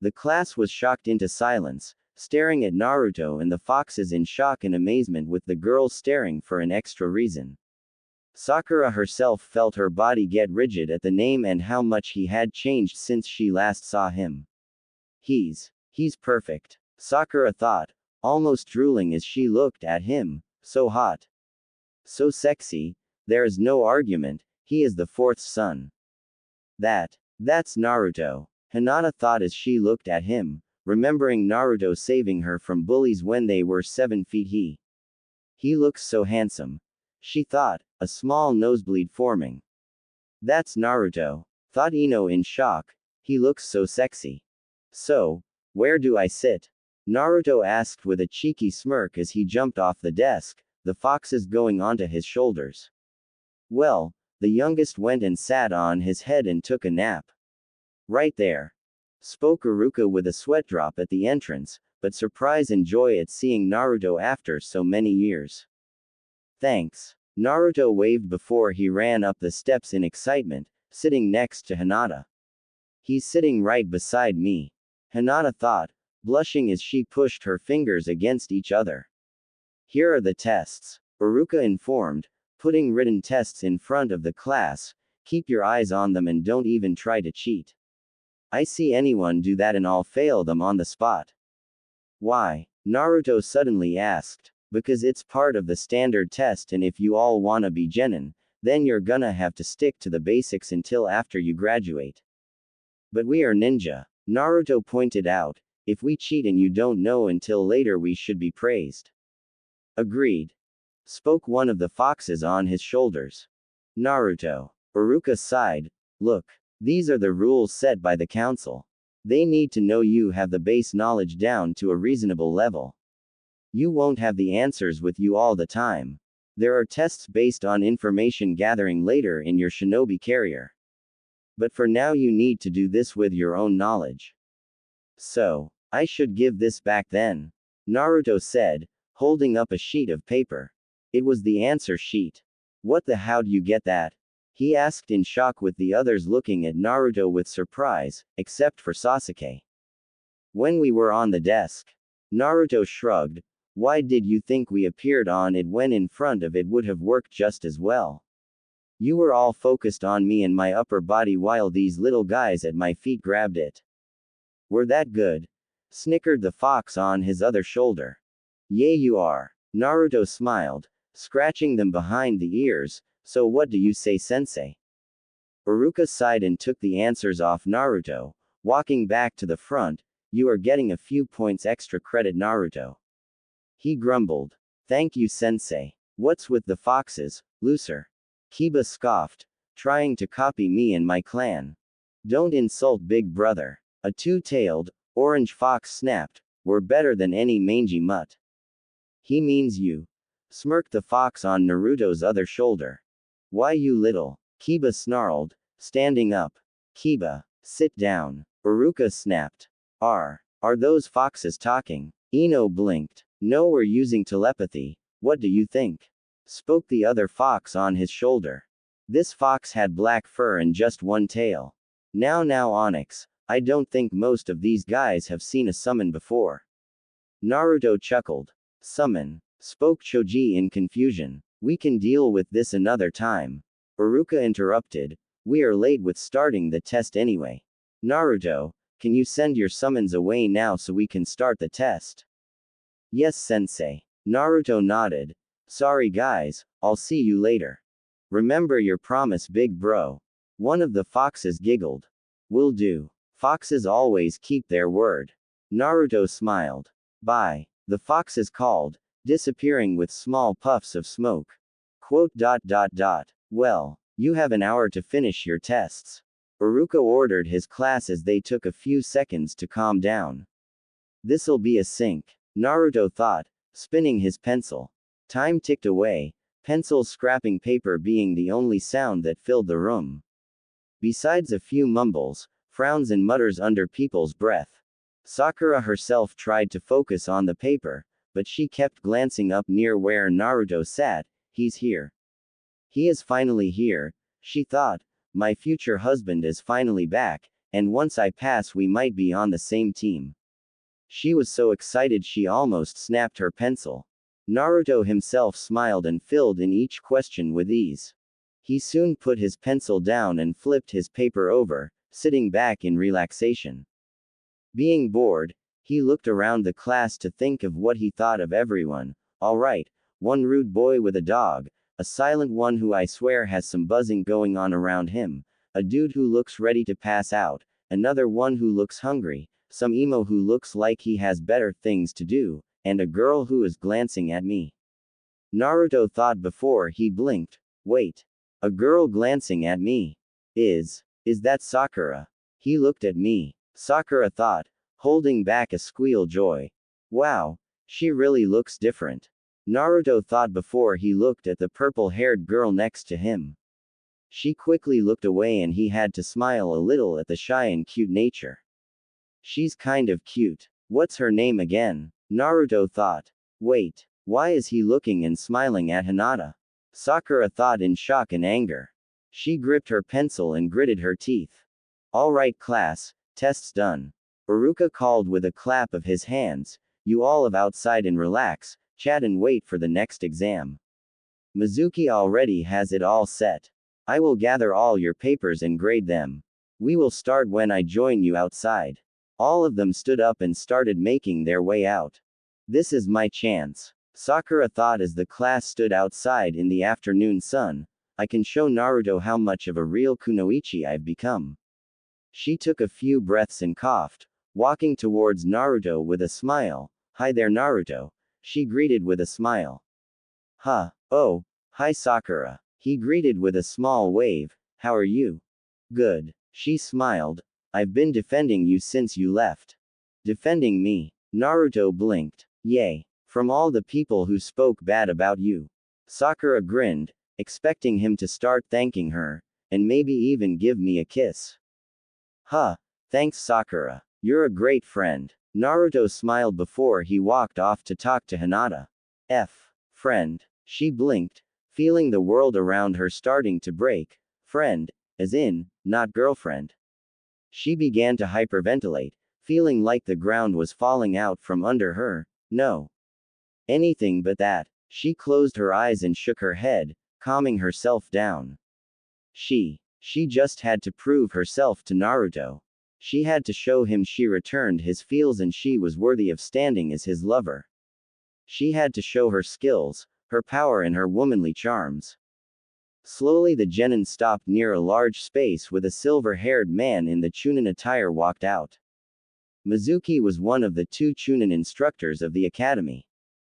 The class was shocked into silence, staring at Naruto and the foxes in shock and amazement, with the girls staring for an extra reason. Sakura herself felt her body get rigid at the name and how much he had changed since she last saw him. He's perfect, Sakura thought, almost drooling as she looked at him, so hot. So sexy, there is no argument, he is the fourth son. That's Naruto, Hinata thought as she looked at him, remembering Naruto saving her from bullies when they were 7 feet. He looks so handsome, she thought, a small nosebleed forming. That's Naruto, thought Ino in shock, he looks so sexy. So, where do I sit? Naruto asked with a cheeky smirk as he jumped off the desk, the foxes going onto his shoulders. Well, the youngest went and sat on his head and took a nap. Right there, spoke Iruka with a sweat drop at the entrance, but surprise and joy at seeing Naruto after so many years. Thanks. Naruto waved before he ran up the steps in excitement, sitting next to Hinata. He's sitting right beside me, Hinata thought, blushing as she pushed her fingers against each other. Here are the tests, Iruka informed, putting written tests in front of the class. Keep your eyes on them and don't even try to cheat. I see anyone do that and I'll fail them on the spot. Why? Naruto suddenly asked. Because it's part of the standard test, and if you all wanna be genin, then you're gonna have to stick to the basics until after you graduate. But we are ninja, Naruto pointed out. If we cheat and you don't know until later, we should be praised. Agreed, spoke one of the foxes on his shoulders. Naruto. Iruka sighed. Look, these are the rules set by the council. They need to know you have the base knowledge down to a reasonable level. You won't have the answers with you all the time. There are tests based on information gathering later in your shinobi career. But for now, you need to do this with your own knowledge. So, I should give this back then, Naruto said, holding up a sheet of paper. It was the answer sheet. What the how'd you get that? He asked in shock, with the others looking at Naruto with surprise, except for Sasuke. When we were on the desk. Naruto shrugged. Why did you think we appeared on it when in front of it would have worked just as well? You were all focused on me and my upper body while these little guys at my feet grabbed it. We're that good? Snickered the fox on his other shoulder. Yeah, you are. Naruto smiled, scratching them behind the ears. So what do you say, sensei? Iruka sighed and took the answers off Naruto, walking back to the front. You are getting a few points extra credit, Naruto. He grumbled. Thank you, sensei. What's with the foxes, looser? Kiba scoffed, trying to copy me and my clan. Don't insult big brother. A two-tailed, orange fox snapped. We're better than any mangy mutt. He means you. Smirked the fox on Naruto's other shoulder. Why, you little? Kiba snarled, standing up. Kiba, sit down. Iruka snapped. Are those foxes talking? Ino blinked. No, we're using telepathy. What do you think? Spoke the other fox on his shoulder. This fox had black fur and just one tail. Now, Onyx, I don't think most of these guys have seen a summon before. Naruto chuckled. Summon, spoke Choji in confusion. We can deal with this another time. Iruka interrupted. We are late with starting the test anyway. Naruto, can you send your summons away now so we can start the test? Yes, sensei. Naruto nodded. Sorry guys, I'll see you later. Remember your promise, big bro. One of the foxes giggled. Will do. Foxes always keep their word. Naruto smiled. Bye. The foxes called, disappearing with small puffs of smoke. Quote. Well, you have an hour to finish your tests. Iruka ordered his class as they took a few seconds to calm down. This'll be a sink, Naruto thought, spinning his pencil. Time ticked away, pencils scrapping paper being the only sound that filled the room. Besides a few mumbles, frowns and mutters under people's breath. Sakura herself tried to focus on the paper, but she kept glancing up near where Naruto sat. He's here. He is finally here, she thought. My future husband is finally back, and once I pass we might be on the same team. She was so excited she almost snapped her pencil. Naruto himself smiled and filled in each question with ease. He soon put his pencil down and flipped his paper over, sitting back in relaxation. Being bored, he looked around the class to think of what he thought of everyone. Alright, one rude boy with a dog, a silent one who I swear has some buzzing going on around him, a dude who looks ready to pass out, another one who looks hungry, some emo who looks like he has better things to do, and a girl who is glancing at me. Naruto thought before he blinked. Wait. A girl glancing at me. Is that Sakura? He looked at me. Sakura thought, holding back a squeal joy. Wow. She really looks different. Naruto thought before he looked at the purple-haired girl next to him. She quickly looked away and he had to smile a little at the shy and cute nature. She's kind of cute. What's her name again? Naruto thought. Wait, why is he looking and smiling at Hinata? Sakura thought in shock and anger. She gripped her pencil and gritted her teeth. All right class, test's done. Iruka called with a clap of his hands. You all have outside and relax, chat and wait for the next exam. Mizuki already has it all set. I will gather all your papers and grade them. We will start when I join you outside. All of them stood up and started making their way out. This is my chance. Sakura thought as the class stood outside in the afternoon sun. I can show Naruto how much of a real kunoichi I've become. She took a few breaths and coughed, walking towards Naruto with a smile. Hi there Naruto, she greeted with a smile. Huh, oh, hi Sakura, he greeted with a small wave. How are you? Good, she smiled. I've been defending you since you left. Defending me? Naruto blinked. Yay. From all the people who spoke bad about you. Sakura grinned, expecting him to start thanking her, and maybe even give me a kiss. Huh. Thanks Sakura. You're a great friend. Naruto smiled before he walked off to talk to Hinata. Friend. She blinked, feeling the world around her starting to break. Friend, as in, not girlfriend. She began to hyperventilate, feeling like the ground was falling out from under her. No. Anything but that. She closed her eyes and shook her head, calming herself down. She just had to prove herself to Naruto. She had to show him she returned his feels and she was worthy of standing as his lover. She had to show her skills, her power and her womanly charms. Slowly the genin stopped near a large space with a silver-haired man in the Chunin attire walked out. Mizuki was one of the 2 Chunin instructors of the academy.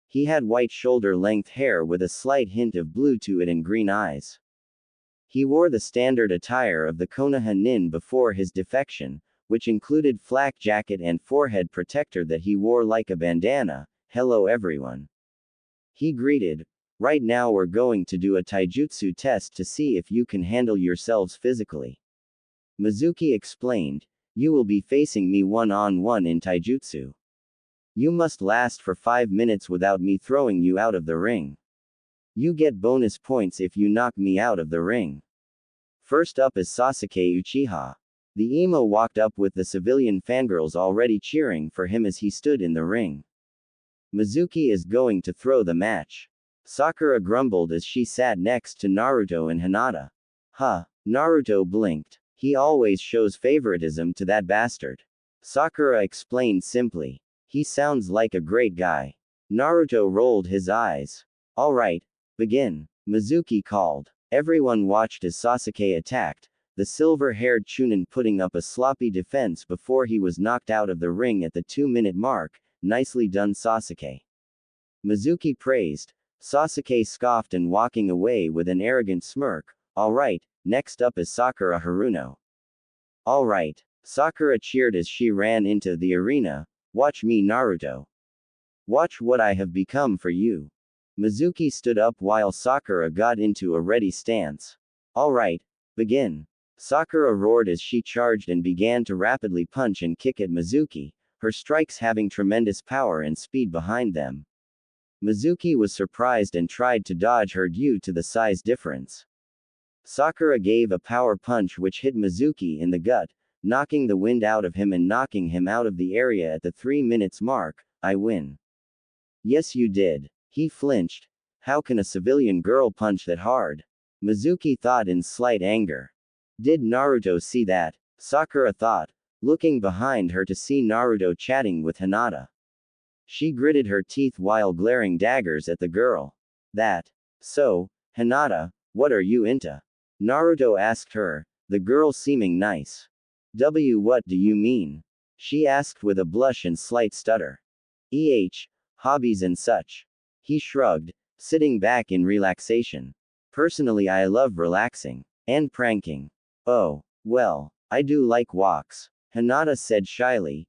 He had white shoulder-length hair with a slight hint of blue to it and green eyes. He wore the standard attire of the Konoha nin before his defection, which included flak jacket and forehead protector that he wore like a bandana. Hello everyone. He greeted. Right now we're going to do a taijutsu test to see if you can handle yourselves physically. Mizuki explained. You will be facing me one-on-one in taijutsu. You must last for 5 minutes without me throwing you out of the ring. You get bonus points if you knock me out of the ring. First up is Sasuke Uchiha. The emo walked up with the civilian fangirls already cheering for him as he stood in the ring. Mizuki is going to throw the match. Sakura grumbled as she sat next to Naruto and Hinata. Huh. Naruto blinked. He always shows favoritism to that bastard. Sakura explained simply. He sounds like a great guy. Naruto rolled his eyes. Alright, begin. Mizuki called. Everyone watched as Sasuke attacked, the silver-haired Chunin putting up a sloppy defense before he was knocked out of the ring at the 2-minute mark. Nicely done Sasuke. Mizuki praised. Sasuke scoffed and walking away with an arrogant smirk. Alright, next up is Sakura Haruno. Alright. Sakura cheered as she ran into the arena. Watch me Naruto. Watch what I have become for you. Mizuki stood up while Sakura got into a ready stance. Alright, begin. Sakura roared as she charged and began to rapidly punch and kick at Mizuki, her strikes having tremendous power and speed behind them. Mizuki was surprised and tried to dodge her due to the size difference. Sakura gave a power punch which hit Mizuki in the gut, knocking the wind out of him and knocking him out of the area at the 3 minutes mark. I win. Yes you did. He flinched. How can a civilian girl punch that hard? Mizuki thought in slight anger. Did Naruto see that? Sakura thought, looking behind her to see Naruto chatting with Hinata. She gritted her teeth while glaring daggers at the girl. That. So, Hinata, what are you into? Naruto asked her, the girl seeming nice. What do you mean? She asked with a blush and slight stutter. Hobbies and such. He shrugged, sitting back in relaxation. Personally I love relaxing. And pranking. Oh, well, I do like walks. Hinata said shyly.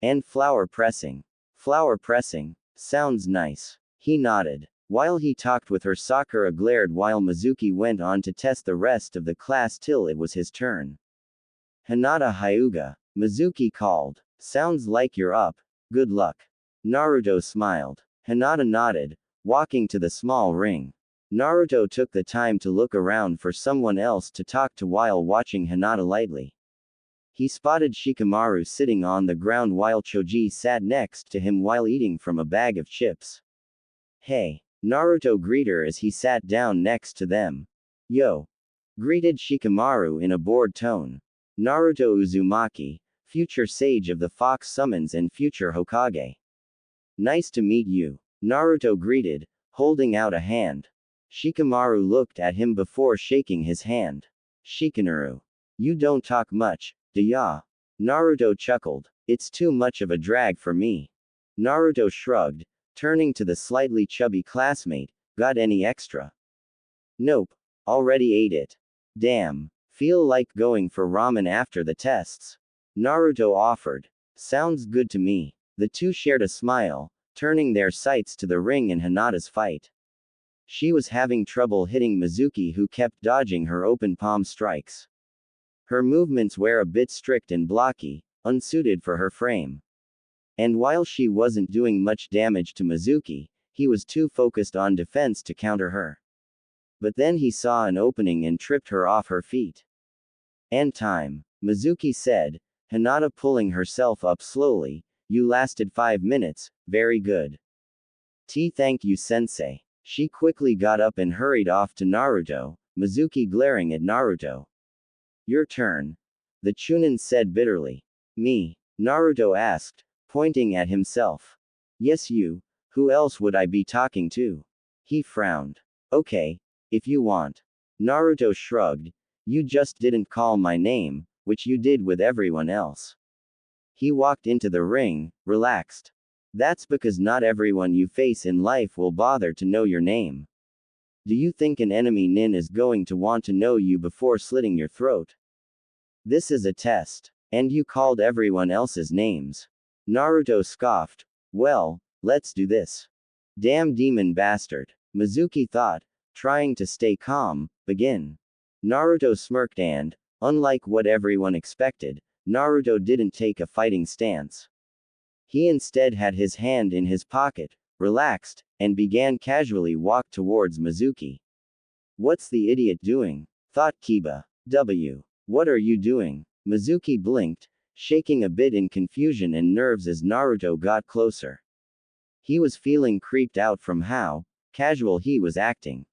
And flower pressing. Flower pressing. Sounds nice. He nodded. While he talked with her Sakura glared while Mizuki went on to test the rest of the class till it was his turn. Hinata Hyuga. Mizuki called. Sounds like you're up. Good luck. Naruto smiled. Hinata nodded, walking to the small ring. Naruto took the time to look around for someone else to talk to while watching Hinata lightly. He spotted Shikamaru sitting on the ground while Choji sat next to him while eating from a bag of chips. Hey. Naruto greeted her as he sat down next to them. Yo. Greeted Shikamaru in a bored tone. Naruto Uzumaki, future sage of the Fox Summons and future Hokage. Nice to meet you. Naruto greeted, holding out a hand. Shikamaru looked at him before shaking his hand. Shikamaru. You don't talk much, do ya? Naruto chuckled. It's too much of a drag for me. Naruto shrugged, turning to the slightly chubby classmate, got any extra? Nope. Already ate it. Damn. Feel like going for ramen after the tests. Naruto offered. Sounds good to me. The two shared a smile, turning their sights to the ring and Hinata's fight. She was having trouble hitting Mizuki, who kept dodging her open palm strikes. Her movements were a bit strict and blocky, unsuited for her frame. And while she wasn't doing much damage to Mizuki, he was too focused on defense to counter her. But then he saw an opening and tripped her off her feet. And time, Mizuki said, Hinata pulling herself up slowly, you lasted 5 minutes, very good. Thank you sensei. She quickly got up and hurried off to Naruto, Mizuki glaring at Naruto. Your turn. The Chunin said bitterly. Me? Naruto asked, pointing at himself. Yes you. Who else would I be talking to? He frowned. Okay. If you want. Naruto shrugged. You just didn't call my name, which you did with everyone else. He walked into the ring, relaxed. That's because not everyone you face in life will bother to know your name. Do you think an enemy nin is going to want to know you before slitting your throat? This is a test. And you called everyone else's names. Naruto scoffed. Well, let's do this. Damn demon bastard. Mizuki thought, trying to stay calm. Begin. Naruto smirked and, unlike what everyone expected, Naruto didn't take a fighting stance. He instead had his hand in his pocket, relaxed, and began casually walk towards Mizuki. What's the idiot doing? Thought Kiba. What are you doing? Mizuki blinked, shaking a bit in confusion and nerves as Naruto got closer. He was feeling creeped out from how casual he was acting.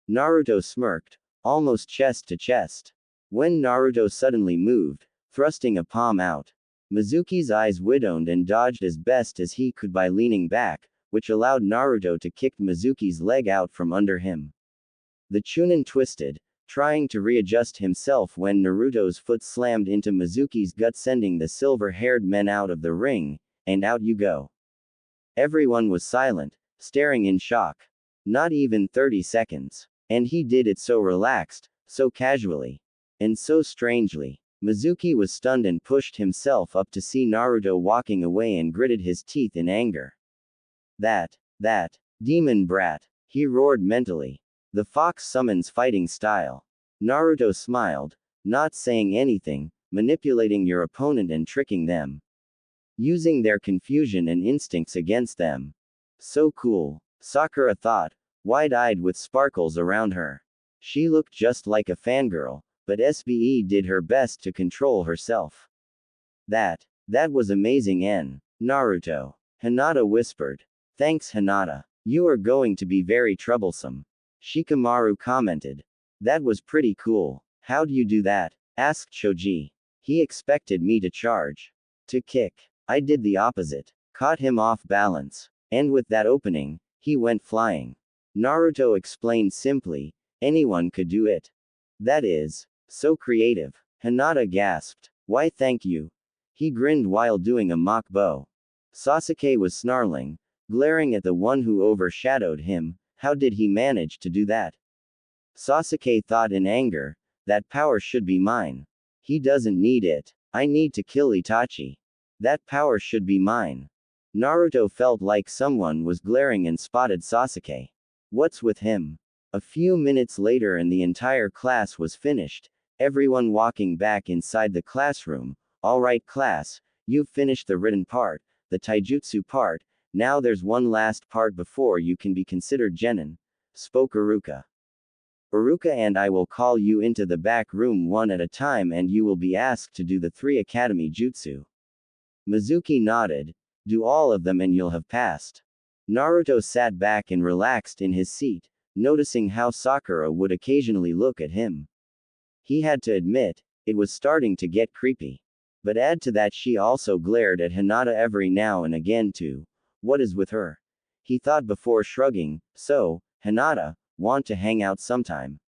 Naruto smirked, almost chest to chest. When Naruto suddenly moved, thrusting a palm out, Mizuki's eyes widowed and dodged as best as he could by leaning back, which allowed Naruto to kick Mizuki's leg out from under him. The Chunin twisted, trying to readjust himself when Naruto's foot slammed into Mizuki's gut, sending the silver-haired men out of the ring, and out you go. Everyone was silent, staring in shock. Not even 30 seconds. And he did it so relaxed, so casually. And so strangely. Mizuki was stunned and pushed himself up to see Naruto walking away and gritted his teeth in anger. That demon brat, he roared mentally. The fox summons fighting style. Naruto smiled, not saying anything, manipulating your opponent and tricking them. Using their confusion and instincts against them. So cool, Sakura thought, wide-eyed with sparkles around her. She looked just like a fangirl, but SBE did her best to control herself. That was amazing Naruto. Hinata whispered. Thanks Hinata. You are going to be very troublesome. Shikamaru commented. That was pretty cool. How'd you do that? Asked Choji. He expected me to charge. To kick. I did the opposite. Caught him off balance. And with that opening, he went flying. Naruto explained simply, anyone could do it. That is, so creative. Hinata gasped. Why thank you. He grinned while doing a mock bow. Sasuke was snarling, glaring at the one who overshadowed him. How did he manage to do that? Sasuke thought in anger, that power should be mine. He doesn't need it. I need to kill Itachi. That power should be mine. Naruto felt like someone was glaring and spotted Sasuke. What's with him? A few minutes later and the entire class was finished, everyone walking back inside the classroom. Alright class, you've finished the written part, the taijutsu part, now there's one last part before you can be considered genin, spoke Iruka. Iruka and I will call you into the back room one at a time and you will be asked to do the 3 academy jutsu. Mizuki nodded. Do all of them and you'll have passed. Naruto sat back and relaxed in his seat, noticing how Sakura would occasionally look at him. He had to admit, it was starting to get creepy. But add to that she also glared at Hinata every now and again too. What is with her? He thought before shrugging. So, Hinata, want to hang out sometime?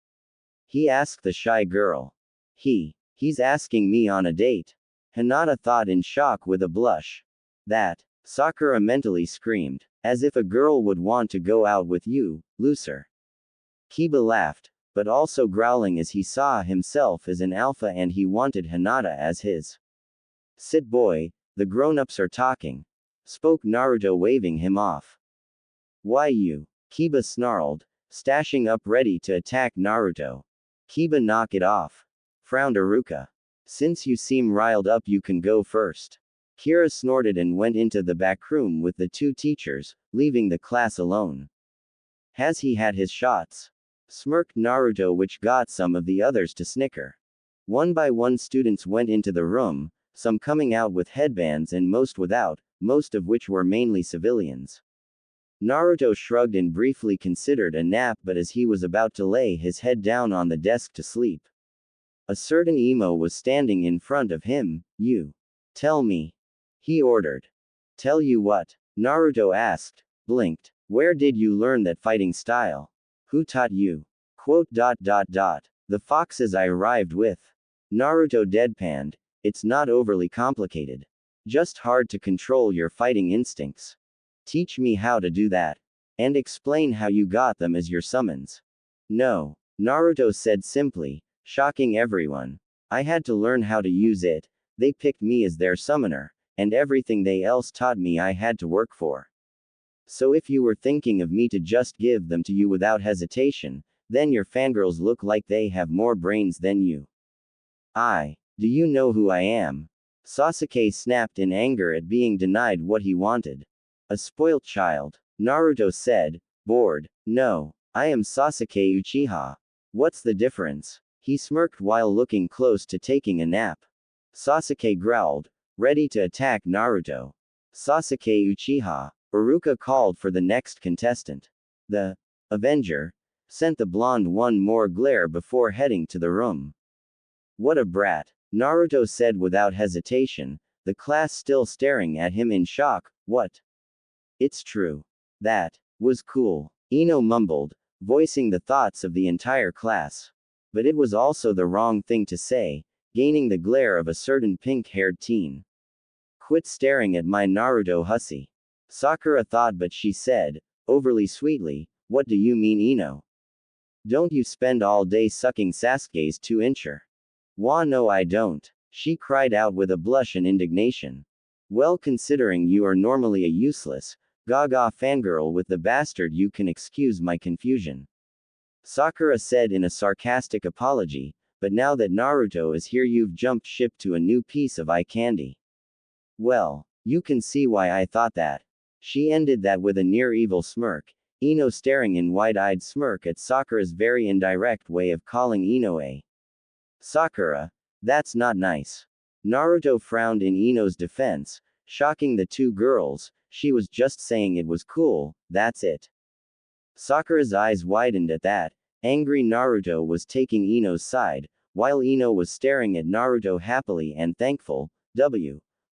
He asked the shy girl. He's asking me on a date. Hinata thought in shock with a blush. That, Sakura mentally screamed. As if a girl would want to go out with you, loser. Kiba laughed, but also growling as he saw himself as an alpha and he wanted Hinata as his. Sit boy, the grown-ups are talking. Spoke Naruto waving him off. Why you? Kiba snarled, stashing up ready to attack Naruto. Kiba knock it off. Frowned Iruka. Since you seem riled up you can go first. Kira snorted and went into the back room with the two teachers, leaving the class alone. Has he had his shots? Smirked Naruto, which got some of the others to snicker. One by one students went into the room, some coming out with headbands and most without, most of which were mainly civilians. Naruto shrugged and briefly considered a nap, but as he was about to lay his head down on the desk to sleep, a certain emo was standing in front of him. You. Tell me. He ordered. Tell you what? Naruto asked, blinked. Where did you learn that fighting style? Who taught you? The foxes I arrived with. Naruto deadpanned. It's not overly complicated. Just hard to control your fighting instincts. Teach me how to do that. And explain how you got them as your summons. No. Naruto said simply, shocking everyone. I had to learn how to use it. They picked me as their summoner, and everything they else taught me I had to work for. So if you were thinking of me to just give them to you without hesitation, then your fangirls look like they have more brains than you. Do you know who I am? Sasuke snapped in anger at being denied what he wanted. A spoilt child. Naruto said, bored. No, I am Sasuke Uchiha. What's the difference? He smirked while looking close to taking a nap. Sasuke growled, ready to attack Naruto. Sasuke Uchiha. Iruka called for the next contestant. The Avenger sent the blonde one more glare before heading to the room. What a brat, Naruto said without hesitation, the class still staring at him in shock. What? It's true. That was cool, Ino mumbled, voicing the thoughts of the entire class. But it was also the wrong thing to say, gaining the glare of a certain pink-haired teen. Quit staring at my Naruto hussy. Sakura thought, but she said, overly sweetly, what do you mean, Ino? Don't you spend all day sucking Sasuke's 2-incher? Wah, no I don't, she cried out with a blush and indignation. Well, considering you are normally a useless, gaga fangirl with the bastard, you can excuse my confusion. Sakura said in a sarcastic apology, but now that Naruto is here you've jumped ship to a new piece of eye candy. Well, you can see why I thought that. She ended that with a near-evil smirk, Ino staring in wide-eyed smirk at Sakura's very indirect way of calling Ino a Sakura. That's not nice. Naruto frowned in Ino's defense, shocking the two girls. She was just saying it was cool, that's it. Sakura's eyes widened at that. Angry Naruto was taking Ino's side, while Ino was staring at Naruto happily and thankful.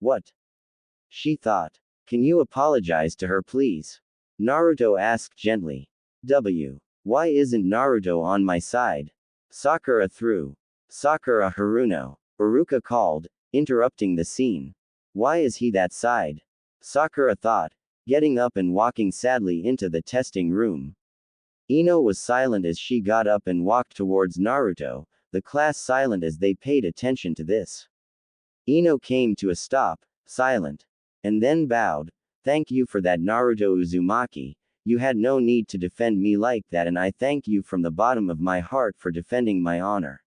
What? She thought. Can you apologize to her please? Naruto asked gently. Why isn't Naruto on my side? Sakura threw. Sakura Haruno. Iruka called, interrupting the scene. Why is he that side? Sakura thought, getting up and walking sadly into the testing room. Ino was silent as she got up and walked towards Naruto, the class silent as they paid attention to this. Ino came to a stop, silent. And then bowed. Thank you for that, Naruto Uzumaki. You had no need to defend me like that, and I thank you from the bottom of my heart for defending my honor.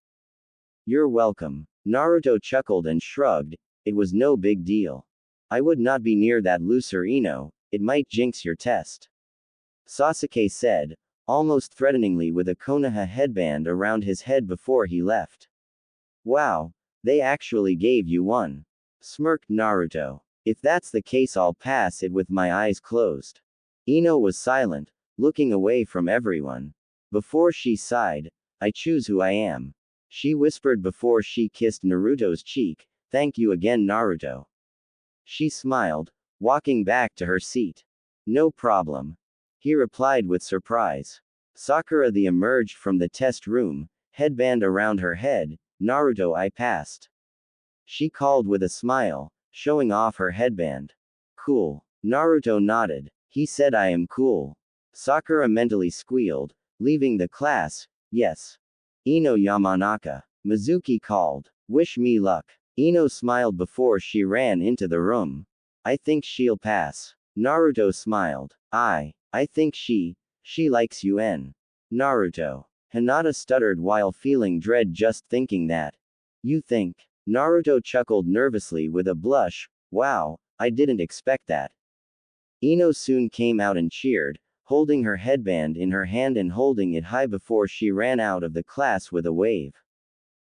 You're welcome. Naruto chuckled and shrugged. It was no big deal. I would not be near that loser Ino, it might jinx your test. Sasuke said, almost threateningly with a Konoha headband around his head before he left. Wow, they actually gave you one. Smirked Naruto. If that's the case I'll pass it with my eyes closed. Ino was silent, looking away from everyone. Before she sighed, I choose who I am. She whispered before she kissed Naruto's cheek, thank you again Naruto. She smiled, walking back to her seat. No problem. he replied with surprise. Sakura the emerged from the test room, headband around her head. Naruto, I passed. She called with a smile, showing off her headband. Cool. Naruto nodded. He said I am cool. Sakura mentally squealed, leaving the class. Yes. Ino Yamanaka. Mizuki called. Wish me luck. Ino smiled before she ran into the room. I think she'll pass. Naruto smiled. I think she likes UN. Naruto. Hinata stuttered while feeling dread just thinking that. You think? Naruto chuckled nervously with a blush. Wow, I didn't expect that. Ino soon came out and cheered, holding her headband in her hand and holding it high before she ran out of the class with a wave.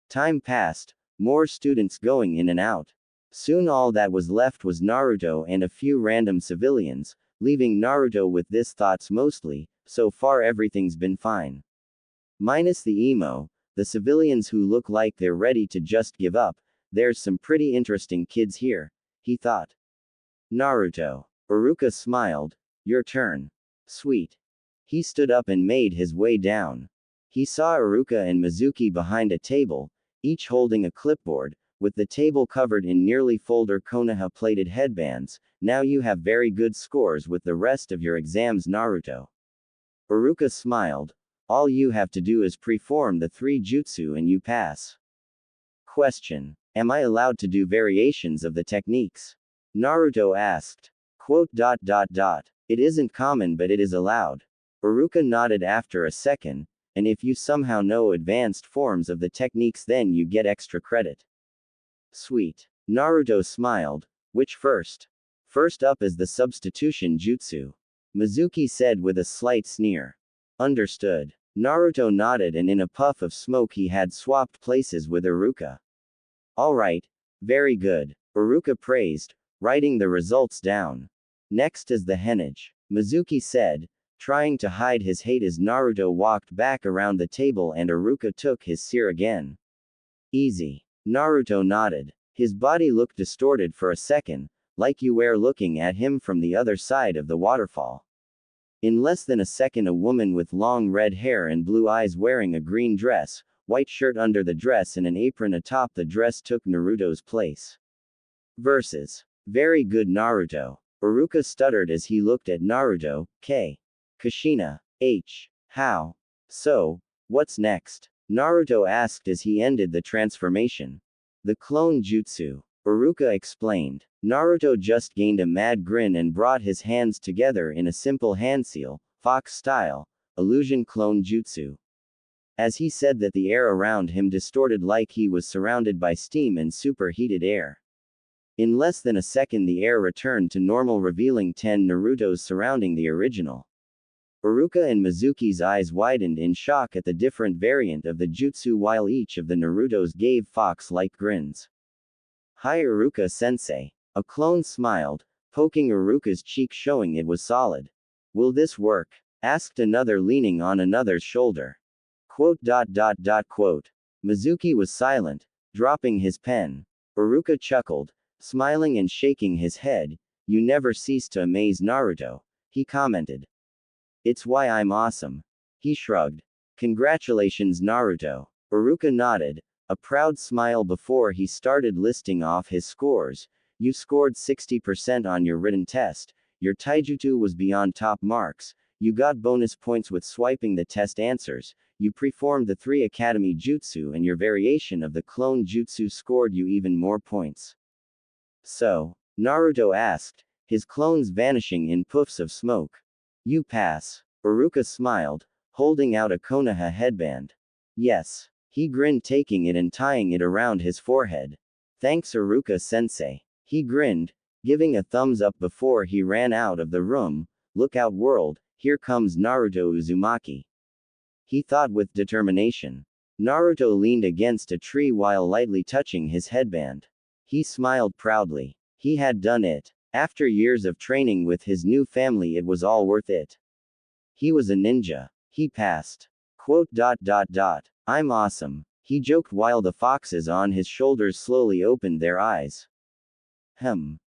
Time passed, more students going in and out. Soon all that was left was Naruto and a few random civilians, leaving Naruto with this thoughts mostly, so far everything's been fine. Minus the emo, the civilians who look like they're ready to just give up, there's some pretty interesting kids here, he thought. Naruto. Iruka smiled. Your turn. Sweet. He stood up and made his way down. He saw Iruka and Mizuki behind a table, each holding a clipboard, with the table covered in nearly folder Konoha plated headbands. Now you have very good scores with the rest of your exams, Naruto. Iruka smiled. All you have to do is perform the 3 jutsu and you pass. Question. Am I allowed to do variations of the techniques? Naruto asked. It isn't common but it is allowed. Iruka nodded after a second, and if you somehow know advanced forms of the techniques then you get extra credit. Sweet. Naruto smiled. Which first? First up is the substitution jutsu. Mizuki said with a slight sneer. Understood. Naruto nodded and in a puff of smoke he had swapped places with Iruka. Alright. Very good. Iruka praised, writing the results down. Next is the henage. Mizuki said, trying to hide his hate as Naruto walked back around the table and Iruka took his seer again. Easy. Naruto nodded. His body looked distorted for a second, like you were looking at him from the other side of the waterfall. In less than a second a woman with long red hair and blue eyes wearing a green dress, white shirt under the dress and an apron atop the dress took Naruto's place. Versus. Very good Naruto. Iruka stuttered as he looked at Naruto. Kushina. How? So, what's next? Naruto asked as he ended the transformation. The clone jutsu. Iruka explained. Naruto just gained a mad grin and brought his hands together in a simple handseal, fox style, illusion clone jutsu. As he said that the air around him distorted like he was surrounded by steam and superheated air. In less than a second the air returned to normal revealing 10 Narutos surrounding the original. Iruka and Mizuki's eyes widened in shock at the different variant of the jutsu while each of the Narutos gave fox-like grins. Hi Iruka-sensei. A clone smiled, poking Iruka's cheek showing it was solid. Will this work? Asked another leaning on another's shoulder. Mizuki was silent, dropping his pen. Iruka chuckled, smiling and shaking his head. You never cease to amaze Naruto, he commented. It's why I'm awesome. He shrugged. Congratulations Naruto. Iruka nodded, a proud smile before he started listing off his scores. You scored 60% on your written test, your taijutsu was beyond top marks, you got bonus points with swiping the test answers, you performed the 3 academy jutsu and your variation of the clone jutsu scored you even more points. So? Naruto asked, his clones vanishing in puffs of smoke. You pass. Iruka smiled, holding out a Konoha headband. Yes. He grinned taking it and tying it around his forehead. Thanks Iruka-sensei. He grinned, giving a thumbs up before he ran out of the room. Look out world, here comes Naruto Uzumaki. He thought with determination. Naruto leaned against a tree while lightly touching his headband. He smiled proudly. He had done it. After years of training with his new family it was all worth it. He was a ninja. He passed. I'm awesome. He joked while the foxes on his shoulders slowly opened their eyes.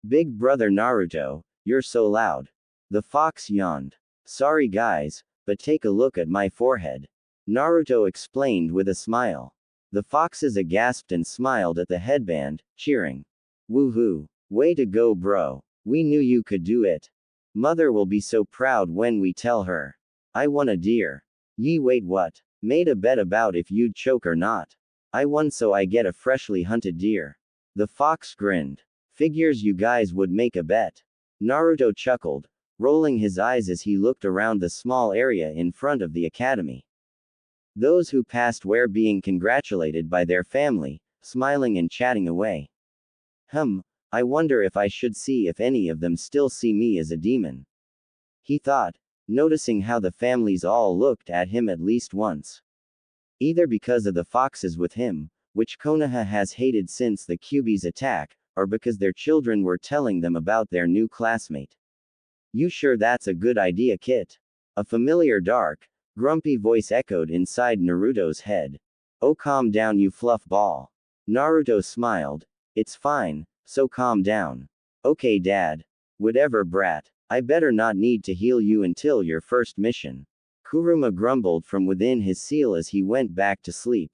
Big brother Naruto, you're so loud. The fox yawned. Sorry guys, but take a look at my forehead. Naruto explained with a smile. The foxes gasped and smiled at the headband, cheering. Woohoo! Way to go, bro. We knew you could do it. Mother will be so proud when we tell her. I won a deer. Ye wait what? Made a bet about if you'd choke or not. I won so I get a freshly hunted deer. The fox grinned. Figures you guys would make a bet. Naruto chuckled, rolling his eyes as he looked around the small area in front of the academy. Those who passed were being congratulated by their family, smiling and chatting away. I wonder if I should see if any of them still see me as a demon. He thought, noticing how the families all looked at him at least once. Either because of the foxes with him, which Konoha has hated since the Kyuubi's attack, or because their children were telling them about their new classmate. You sure that's a good idea, Kit? A familiar dark, grumpy voice echoed inside Naruto's head. Oh, calm down, you fluff ball. Naruto smiled. It's fine, so calm down. Okay, Dad. Whatever, brat. I better not need to heal you until your first mission. Kurama grumbled from within his seal as he went back to sleep.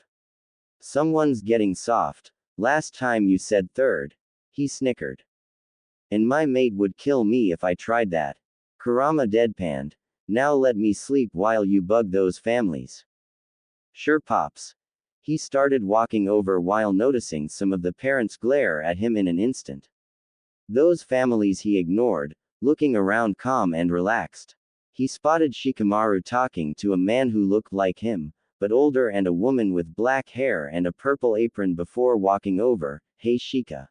Someone's getting soft. Last time you said third. He snickered. And my mate would kill me if I tried that. Kurama deadpanned. Now let me sleep while you bug those families. Sure, Pops. He started walking over while noticing some of the parents glare at him in an instant. Those families he ignored, looking around calm and relaxed. He spotted Shikamaru talking to a man who looked like him, but older, and a woman with black hair and a purple apron before walking over. Hey Shika.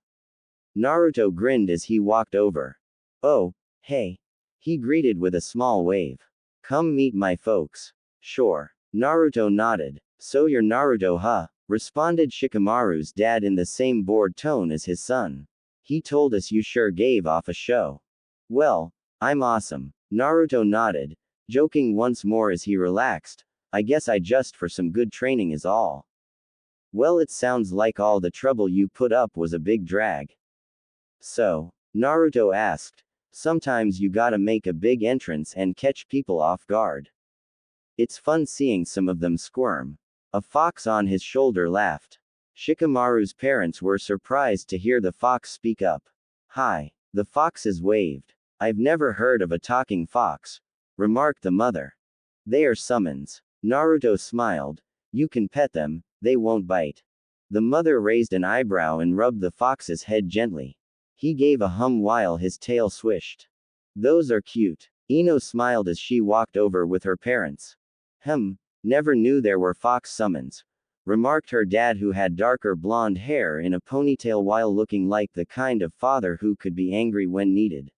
Naruto grinned as he walked over. Oh, hey. He greeted with a small wave. Come meet my folks. Sure. Naruto nodded. So you're Naruto, huh? Responded Shikamaru's dad in the same bored tone as his son. He told us you sure gave off a show. Well, I'm awesome. Naruto nodded, joking once more as he relaxed. I guess I just for some good training is all. Well, it sounds like all the trouble you put up was a big drag. So, Naruto asked, sometimes you gotta make a big entrance and catch people off guard. It's fun seeing some of them squirm. A fox on his shoulder laughed. Shikamaru's parents were surprised to hear the fox speak up. Hi. The foxes waved. I've never heard of a talking fox, remarked the mother. They are summons. Naruto smiled. You can pet them, they won't bite. The mother raised an eyebrow and rubbed the fox's head gently. He gave a hum while his tail swished. Those are cute. Ino smiled as she walked over with her parents. Never knew there were fox summons, remarked her dad, who had darker blonde hair in a ponytail while looking like the kind of father who could be angry when needed.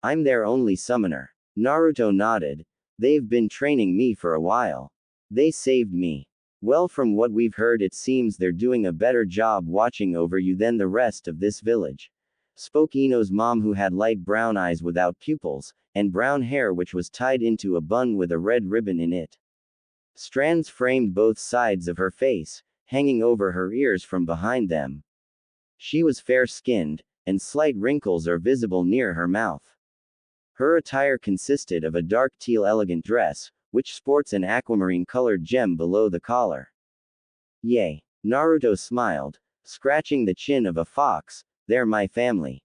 I'm their only summoner. Naruto nodded. They've been training me for a while. They saved me. Well, from what we've heard, it seems they're doing a better job watching over you than the rest of this village. Spoke Ino's mom, who had light brown eyes without pupils, and brown hair which was tied into a bun with a red ribbon in it. Strands framed both sides of her face, hanging over her ears from behind them. She was fair-skinned, and slight wrinkles are visible near her mouth. Her attire consisted of a dark teal elegant dress, which sports an aquamarine-colored gem below the collar. Yay. Naruto smiled, scratching the chin of a fox. They're my family.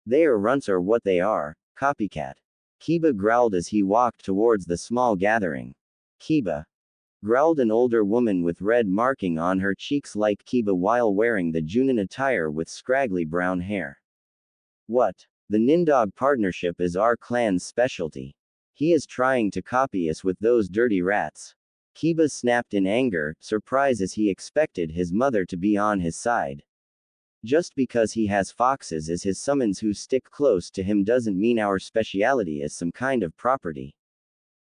They are runts, or what they are, copycat. Kiba growled as he walked towards the small gathering. Kiba, growled an older woman with red marking on her cheeks like Kiba while wearing the Junin attire with scraggly brown hair. What? The Nindog partnership is our clan's specialty. He is trying to copy us with those dirty rats. Kiba snapped in anger, surprised as he expected his mother to be on his side. Just because he has foxes as his summons who stick close to him doesn't mean our speciality is some kind of property.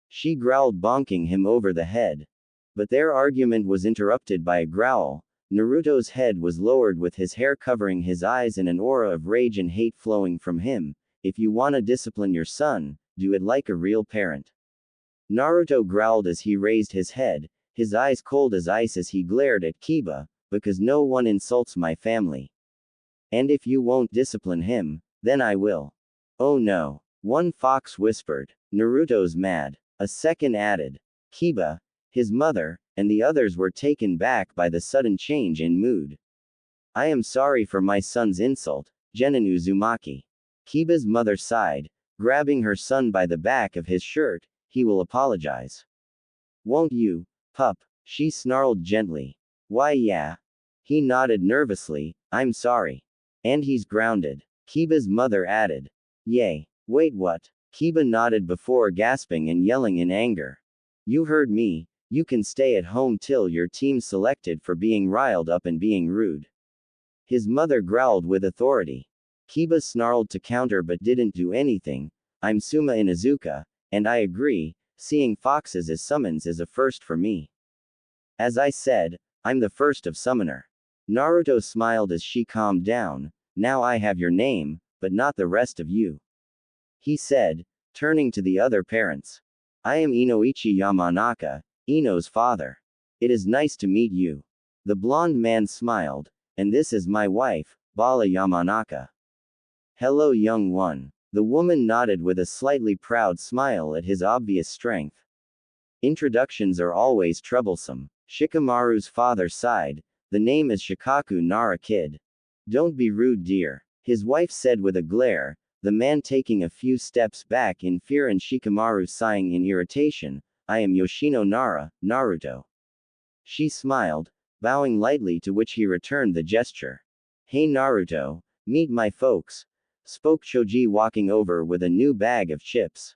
She growled, bonking him over the head. But their argument was interrupted by a growl. Naruto's head was lowered with his hair covering his eyes and an aura of rage and hate flowing from him. If you wanna discipline your son, do it like a real parent. Naruto growled as he raised his head, his eyes cold as ice as he glared at Kiba, because no one insults my family. And if you won't discipline him, then I will. Oh no. One fox whispered. Naruto's mad. A second added. Kiba, his mother, and the others were taken back by the sudden change in mood. I am sorry for my son's insult, genin Uzumaki. Kiba's mother sighed, grabbing her son by the back of his shirt. He will apologize. Won't you, pup? She snarled gently. Why yeah. He nodded nervously, I'm sorry. And he's grounded. Kiba's mother added. Yay. Wait what? Kiba nodded before gasping and yelling in anger. You heard me, you can stay at home till your team's selected for being riled up and being rude. His mother growled with authority. Kiba snarled to counter but didn't do anything. I'm Suma Inuzuka, and I agree, seeing foxes as summons is a first for me. As I said, I'm the first of summoner. Naruto smiled as she calmed down. Now I have your name, but not the rest of you. He said, turning to the other parents. I am Inoichi Yamanaka, Ino's father. It is nice to meet you. The blonde man smiled, and this is my wife, Bala Yamanaka. Hello young one. The woman nodded with a slightly proud smile at his obvious strength. Introductions are always troublesome. Shikamaru's father sighed. The name is Shikaku Nara Kid. Don't be rude dear. His wife said with a glare, the man taking a few steps back in fear and Shikamaru sighing in irritation. I am Yoshino Nara, Naruto. She smiled, bowing lightly to which he returned the gesture. Hey Naruto, meet my folks, spoke Choji walking over with a new bag of chips.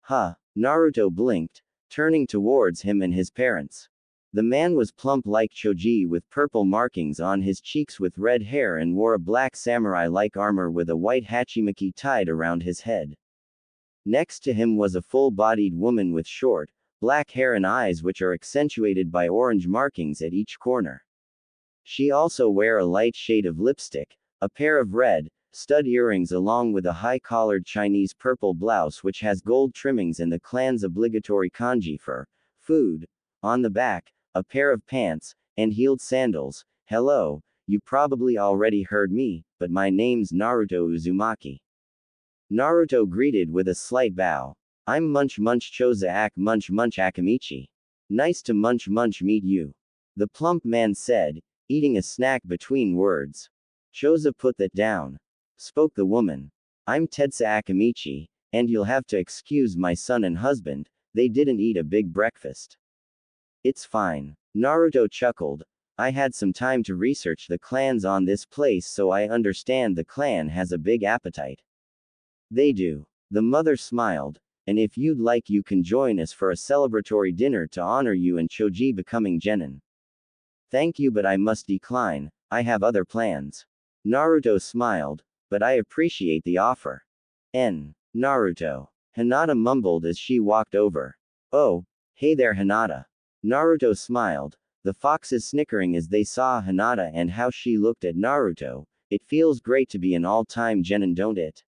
Huh, Naruto blinked, turning towards him and his parents. The man was plump like Choji with purple markings on his cheeks with red hair and wore a black samurai-like armor with a white hachimaki tied around his head. Next to him was a full-bodied woman with short, black hair and eyes which are accentuated by orange markings at each corner. She also wear a light shade of lipstick, a pair of red, stud earrings along with a high-collared Chinese purple blouse which has gold trimmings and the clan's obligatory kanji for food on the back, a pair of pants, and heeled sandals. Hello, you probably already heard me, but my name's Naruto Uzumaki. Naruto greeted with a slight bow. I'm Munch Munch Choza Ak Munch Munch Akamichi. Nice to Munch Munch meet you. The plump man said, eating a snack between words. Choza put that down. Spoke the woman. I'm Tetsu Akamichi, and you'll have to excuse my son and husband, they didn't eat a big breakfast. It's fine. Naruto chuckled. I had some time to research the clans on this place so I understand the clan has a big appetite. They do. The mother smiled, and if you'd like you can join us for a celebratory dinner to honor you and Choji becoming genin. Thank you but I must decline, I have other plans. Naruto smiled, but I appreciate the offer. Naruto. Hinata mumbled as she walked over. Oh, hey there Hinata. Naruto smiled, the foxes snickering as they saw Hinata and how she looked at Naruto. It feels great to be an all-time genin, don't it?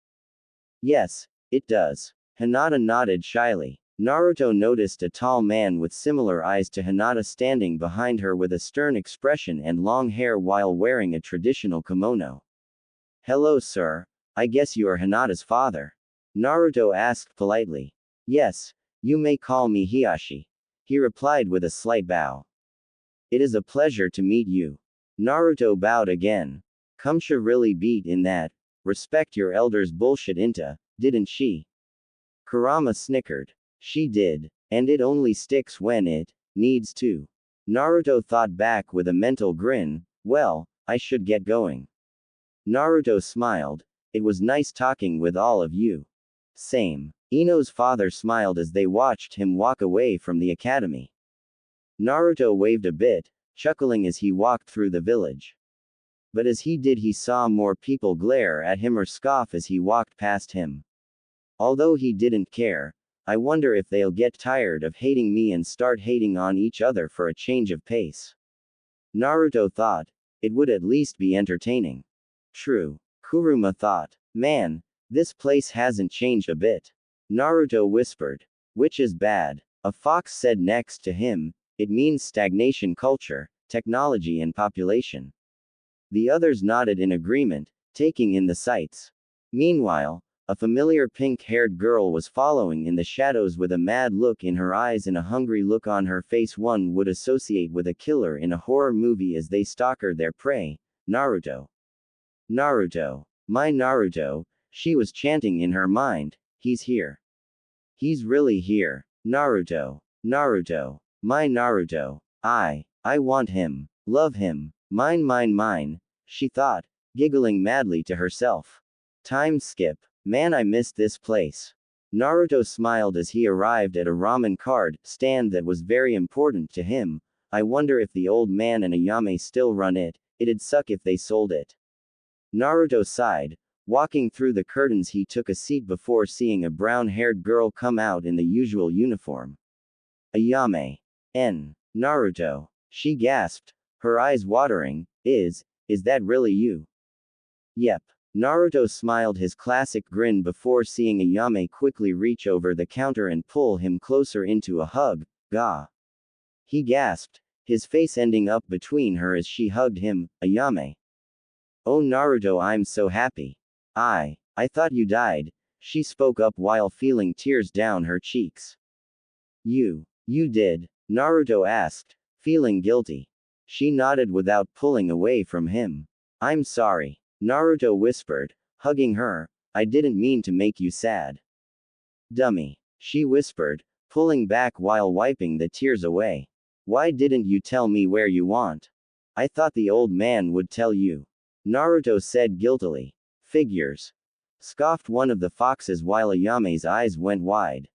Yes, it does. Hinata nodded shyly. Naruto noticed a tall man with similar eyes to Hinata standing behind her with a stern expression and long hair while wearing a traditional kimono. Hello sir, I guess you are Hinata's father. Naruto asked politely. Yes, you may call me Hiyashi. He replied with a slight bow. It is a pleasure to meet you. Naruto bowed again. Kumsha really beat in that, respect your elders bullshit into, didn't she? Kurama snickered. She did, and it only sticks when it needs to. Naruto thought back with a mental grin, well, I should get going. Naruto smiled, it was nice talking with all of you. Same. Ino's father smiled as they watched him walk away from the academy. Naruto waved a bit, chuckling as he walked through the village. But as he did he saw more people glare at him or scoff as he walked past him. Although he didn't care, I wonder if they'll get tired of hating me and start hating on each other for a change of pace. Naruto thought, it would at least be entertaining. True. Kurama thought, man, this place hasn't changed a bit. Naruto whispered. Which is bad. A fox said next to him, it means stagnation culture, technology and population. The others nodded in agreement, taking in the sights. Meanwhile, A familiar pink-haired girl was following in the shadows with a mad look in her eyes and a hungry look on her face one would associate with a killer in a horror movie as they stalker their prey. Naruto. Naruto. My Naruto, she was chanting in her mind. He's here. He's really here. Naruto. Naruto. My Naruto. I want him. Love him. Mine, she thought, giggling madly to herself. Time skip. Man, I missed this place. Naruto smiled as he arrived at a ramen cart stand that was very important to him. I wonder if the old man and Ayame still run it. It'd suck if they sold it. Naruto sighed. Walking through the curtains, he took a seat before seeing a brown-haired girl come out in the usual uniform. Ayame. Naruto. She gasped, her eyes watering. Is that really you? Yep. Naruto smiled his classic grin before seeing Ayame quickly reach over the counter and pull him closer into a hug. Gah. He gasped, his face ending up between her as she hugged him. Ayame. Oh Naruto, I'm so happy. I thought you died, she spoke up while feeling tears down her cheeks. You did? Naruto asked, feeling guilty. She nodded without pulling away from him. I'm sorry, Naruto whispered, hugging her. I didn't mean to make you sad. Dummy, she whispered, pulling back while wiping the tears away. Why didn't you tell me where you want? I thought the old man would tell you. Naruto said guiltily. Figures. Scoffed one of the foxes while Ayame's eyes went wide.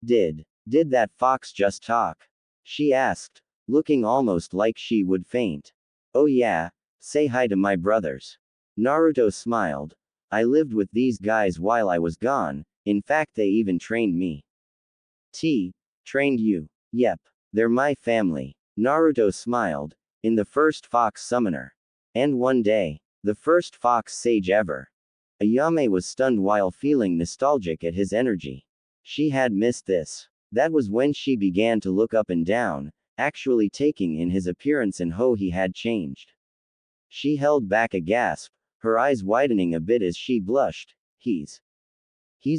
Did that fox just talk? She asked, looking almost like she would faint. Oh yeah, say hi to my brothers. Naruto smiled. I lived with these guys while I was gone, in fact they even trained me. Trained you? Yep, they're my family. Naruto smiled, in the first fox summoner. And one day, the first fox sage ever. Ayame was stunned while feeling nostalgic at his energy. She had missed this. That was when she began to look up and down, actually taking in his appearance and how he had changed. She held back a gasp, her eyes widening a bit as she blushed. He's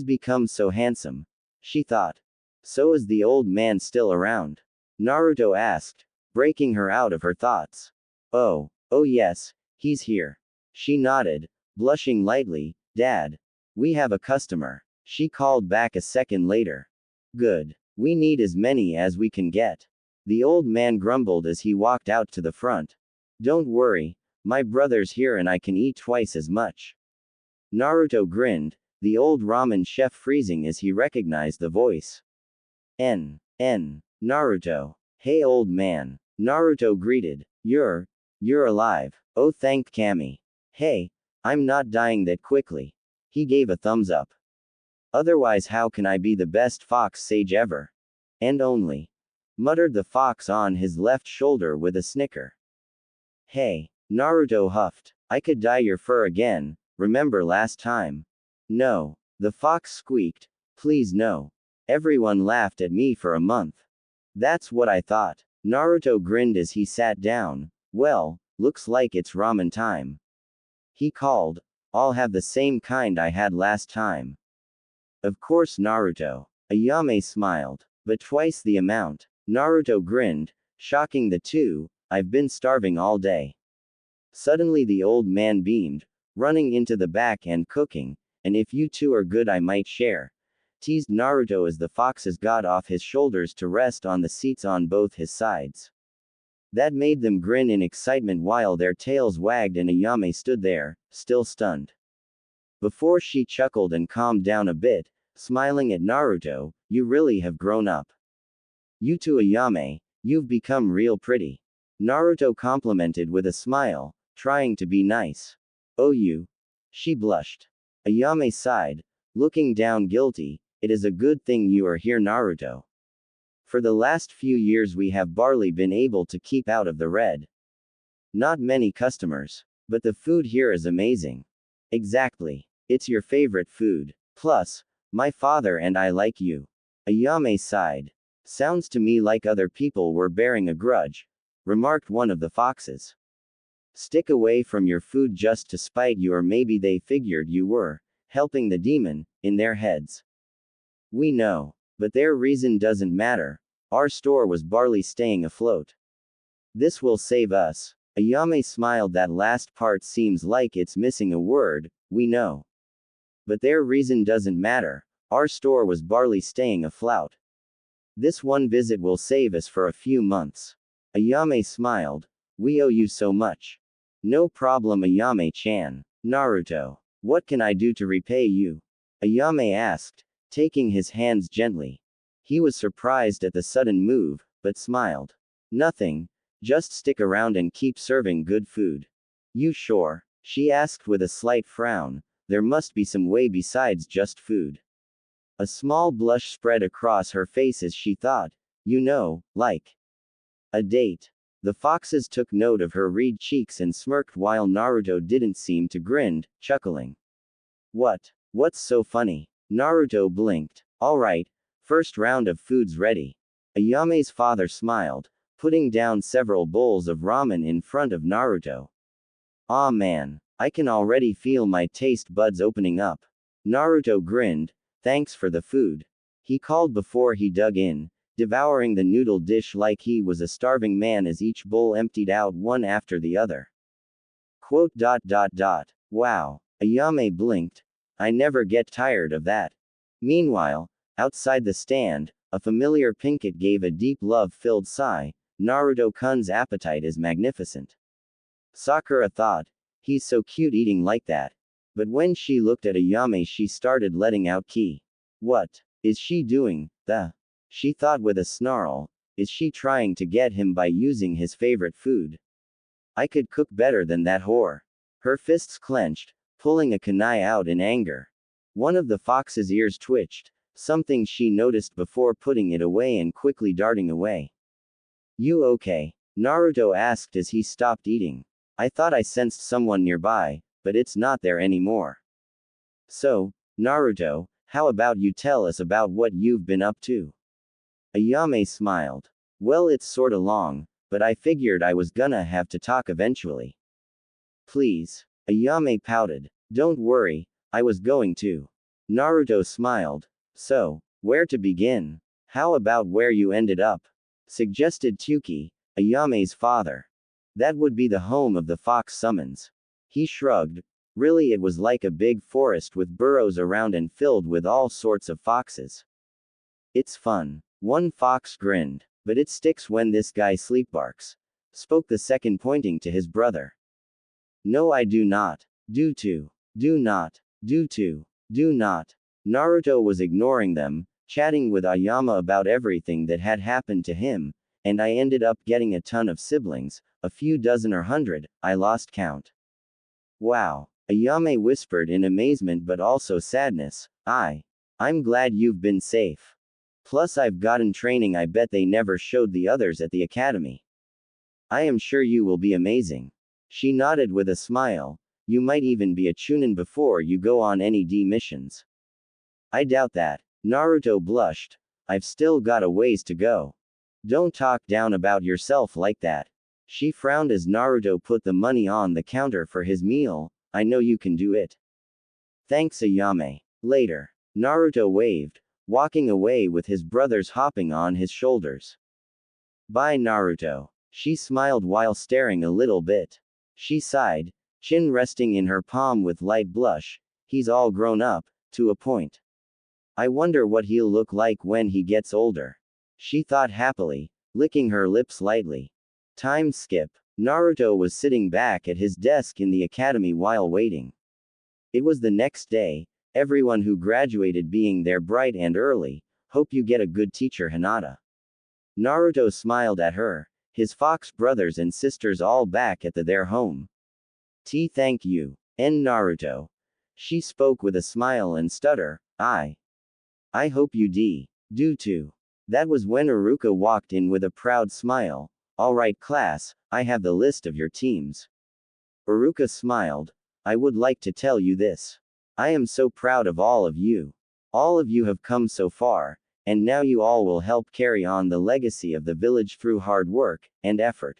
become so handsome, she thought. So is the old man still around? Naruto asked, breaking her out of her thoughts. Oh yes, he's here. She nodded, blushing lightly. Dad, we have a customer, she called back a second later. Good. We need as many as we can get. The old man grumbled as he walked out to the front. Don't worry, my brother's here and I can eat twice as much. Naruto grinned, the old ramen chef freezing as he recognized the voice. Naruto. Hey old man. Naruto greeted. You're alive. Oh thank Kami. Hey, I'm not dying that quickly. He gave a thumbs up. Otherwise how can I be the best fox sage ever? And only. Muttered the fox on his left shoulder with a snicker. Hey, Naruto huffed. I could dye your fur again, remember last time? No. The fox squeaked. Please no. Everyone laughed at me for a month. That's what I thought. Naruto grinned as he sat down. Well, looks like it's ramen time. He called. I'll have the same kind I had last time. Of course Naruto. Ayame smiled. But twice the amount. Naruto grinned, shocking the two. I've been starving all day. Suddenly the old man beamed, running into the back and cooking, and if you two are good I might share. Teased Naruto as the foxes got off his shoulders to rest on the seats on both his sides. That made them grin in excitement while their tails wagged and Ayame stood there, still stunned. Before she chuckled and calmed down a bit, smiling at Naruto, you really have grown up. You too Ayame, you've become real pretty. Naruto complimented with a smile, trying to be nice. Oh you? She blushed. Ayame sighed, looking down guilty. It is a good thing you are here Naruto. For the last few years we have barely been able to keep out of the red. Not many customers. But the food here is amazing. Exactly. It's your favorite food. Plus, my father and I like you. Ayame sighed. Sounds to me like other people were bearing a grudge, remarked one of the foxes. Stick away from your food just to spite you or maybe they figured you were helping the demon, in their heads. We know. But their reason doesn't matter. Our store was barely staying afloat. This will save us. Ayame smiled. That last part seems like it's missing a word, we know. But their reason doesn't matter. Our store was barely staying afloat. This one visit will save us for a few months. Ayame smiled. We owe you so much. No problem, Ayame-chan. Naruto. What can I do to repay you? Ayame asked, taking his hands gently. He was surprised at the sudden move, but smiled. Nothing. Just stick around and keep serving good food. You sure? She asked with a slight frown. There must be some way besides just food. A small blush spread across her face as she thought, you know, like a date. The foxes took note of her red cheeks and smirked while Naruto didn't seem to grin, chuckling. What's so funny? Naruto blinked. Alright, first round of food's ready. Ayame's father smiled, putting down several bowls of ramen in front of Naruto. Aw man, I can already feel my taste buds opening up. Naruto grinned, thanks for the food. He called before he dug in, devouring the noodle dish like he was a starving man as each bowl emptied out one after the other. Wow. Ayame blinked. I never get tired of that. Meanwhile, outside the stand, a familiar Pinkett gave a deep love-filled sigh. Naruto-kun's appetite is magnificent. Sakura thought, he's so cute eating like that. But when she looked at Ayame she started letting out ki. What is she doing? She thought with a snarl, is she trying to get him by using his favorite food? I could cook better than that whore. Her fists clenched, pulling a kunai out in anger. One of the fox's ears twitched, something she noticed before putting it away and quickly darting away. You okay? Naruto asked as he stopped eating. I thought I sensed someone nearby, but it's not there anymore. So, Naruto, how about you tell us about what you've been up to? Ayame smiled. Well, it's sorta long, but I figured I was gonna have to talk eventually. Please. Ayame pouted. Don't worry, I was going to. Naruto smiled. So, where to begin? How about where you ended up? Suggested Tuki, Ayame's father. That would be the home of the fox summons. He shrugged. Really, it was like a big forest with burrows around and filled with all sorts of foxes. It's fun. One fox grinned. But it sticks when this guy sleepbarks. Spoke the second, pointing to his brother. No, I do not. Do not. Do not. Naruto was ignoring them, chatting with Ayama about everything that had happened to him, and I ended up getting a ton of siblings, a few dozen or 100, I lost count. Wow. Ayame whispered in amazement but also sadness. I'm glad you've been safe. Plus I've gotten training I bet they never showed the others at the academy. I am sure you will be amazing. She nodded with a smile. You might even be a chunin before you go on any D missions. I doubt that. Naruto blushed. I've still got a ways to go. Don't talk down about yourself like that. She frowned as Naruto put the money on the counter for his meal. I know you can do it. Thanks, Ayame. Later. Naruto waved, walking away with his brothers hopping on his shoulders. Bye, Naruto. She smiled while staring a little bit. She sighed, chin resting in her palm with light blush. He's all grown up, to a point. I wonder what he'll look like when he gets older. She thought happily, licking her lips lightly. Time skip. Naruto was sitting back at his desk in the academy while waiting. It was the next day, everyone who graduated being there bright and early. Hope you get a good teacher, Hinata. Naruto smiled at her, his fox brothers and sisters all back at their home. Thank you. And Naruto. She spoke with a smile and stutter. I hope you do too. That was when Iruka walked in with a proud smile. Alright class, I have the list of your teams. Iruka smiled. I would like to tell you this. I am so proud of all of you. All of you have come so far, and now you all will help carry on the legacy of the village through hard work and effort.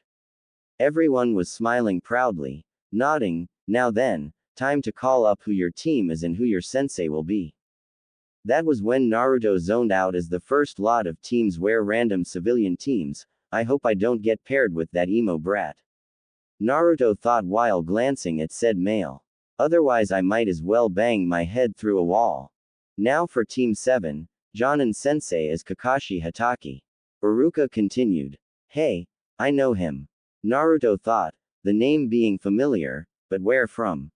Everyone was smiling proudly, nodding. Now then, Time to call up who your team is and who your sensei will be. That was when Naruto zoned out as the first lot of teams were random civilian teams. I hope I don't get paired with that emo brat. Naruto thought while glancing at said male. Otherwise I might as well bang my head through a wall. Now for Team 7, Jonin Sensei as Kakashi Hatake. Iruka continued. Hey, I know him. Naruto thought, the name being familiar, but where from?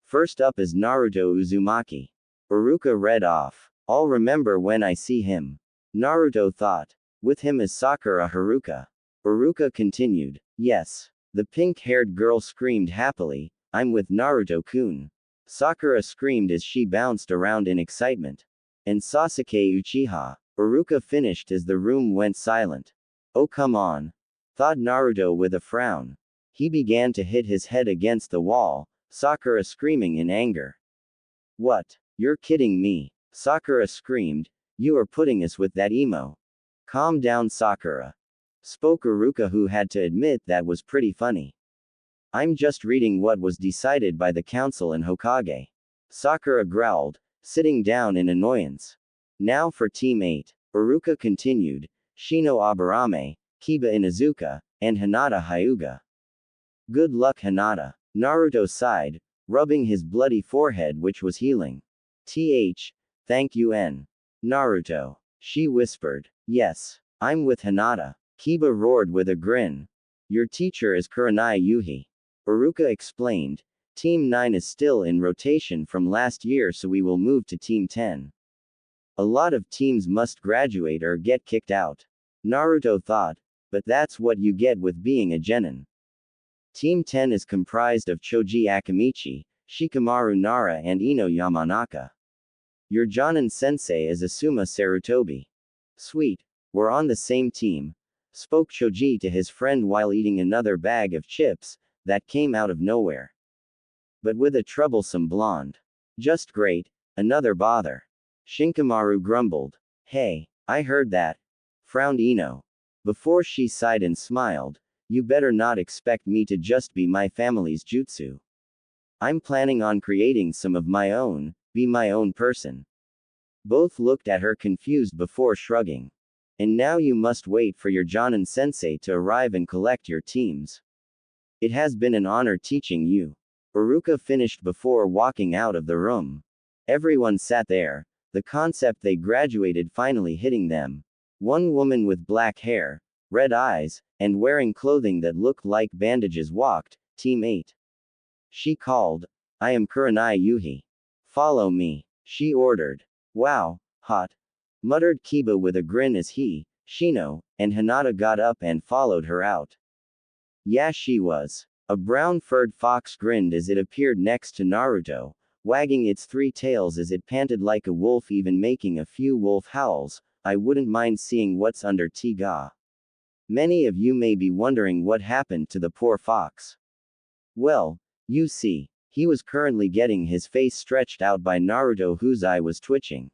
First up is Naruto Uzumaki. Iruka read off. I'll remember when I see him. Naruto thought. With him is Sakura Haruka. Iruka continued. Yes. The pink-haired girl screamed happily, I'm with Naruto-kun. Sakura screamed as she bounced around in excitement. And Sasuke Uchiha. Iruka finished as the room went silent. Oh come on. Thought Naruto with a frown. He began to hit his head against the wall, Sakura screaming in anger. What? You're kidding me. Sakura screamed. You are putting us with that emo. Calm down Sakura. Spoke Iruka, who had to admit that was pretty funny. I'm just reading what was decided by the council and Hokage. Sakura growled, sitting down in annoyance. Now for Team 8. Iruka continued. Shino Aburame, Kiba Inuzuka, and Hinata Hyuga. Good luck Hinata. Naruto sighed, rubbing his bloody forehead which was healing. Thank you N. Naruto. She whispered. Yes. I'm with Hinata. Kiba roared with a grin. Your teacher is Kuranai Yuhi. Iruka explained. Team 9 is still in rotation from last year, so we will move to Team 10. A lot of teams must graduate or get kicked out. Naruto thought, but that's what you get with being a genin. Team 10 is comprised of Choji Akamichi, Shikamaru Nara and Ino Yamanaka. Your Jonin sensei is Asuma Sarutobi. Sweet. We're on the same team, spoke Choji to his friend while eating another bag of chips that came out of nowhere. But with a troublesome blonde. Just great, another bother. Shinkamaru grumbled. Hey, I heard that. Frowned Ino. Before she sighed and smiled, you better not expect me to just be my family's jutsu. I'm planning on creating some of my own, be my own person. Both looked at her confused before shrugging. And now you must wait for your Jonin sensei to arrive and collect your teams. It has been an honor teaching you. Iruka finished before walking out of the room. Everyone sat there, the concept they graduated finally hitting them. One woman with black hair, red eyes, and wearing clothing that looked like bandages walked, Team 8. She called, I am Kuranai Yuhi. Follow me, she ordered. Wow, hot. Muttered Kiba with a grin as he, Shino, and Hinata got up and followed her out. Yeah, she was. A brown-furred fox grinned as it appeared next to Naruto, wagging its three tails as it panted like a wolf, even making a few wolf howls. I wouldn't mind seeing what's under Tiga. Many of you may be wondering what happened to the poor fox. Well, you see, he was currently getting his face stretched out by Naruto, whose eye was twitching.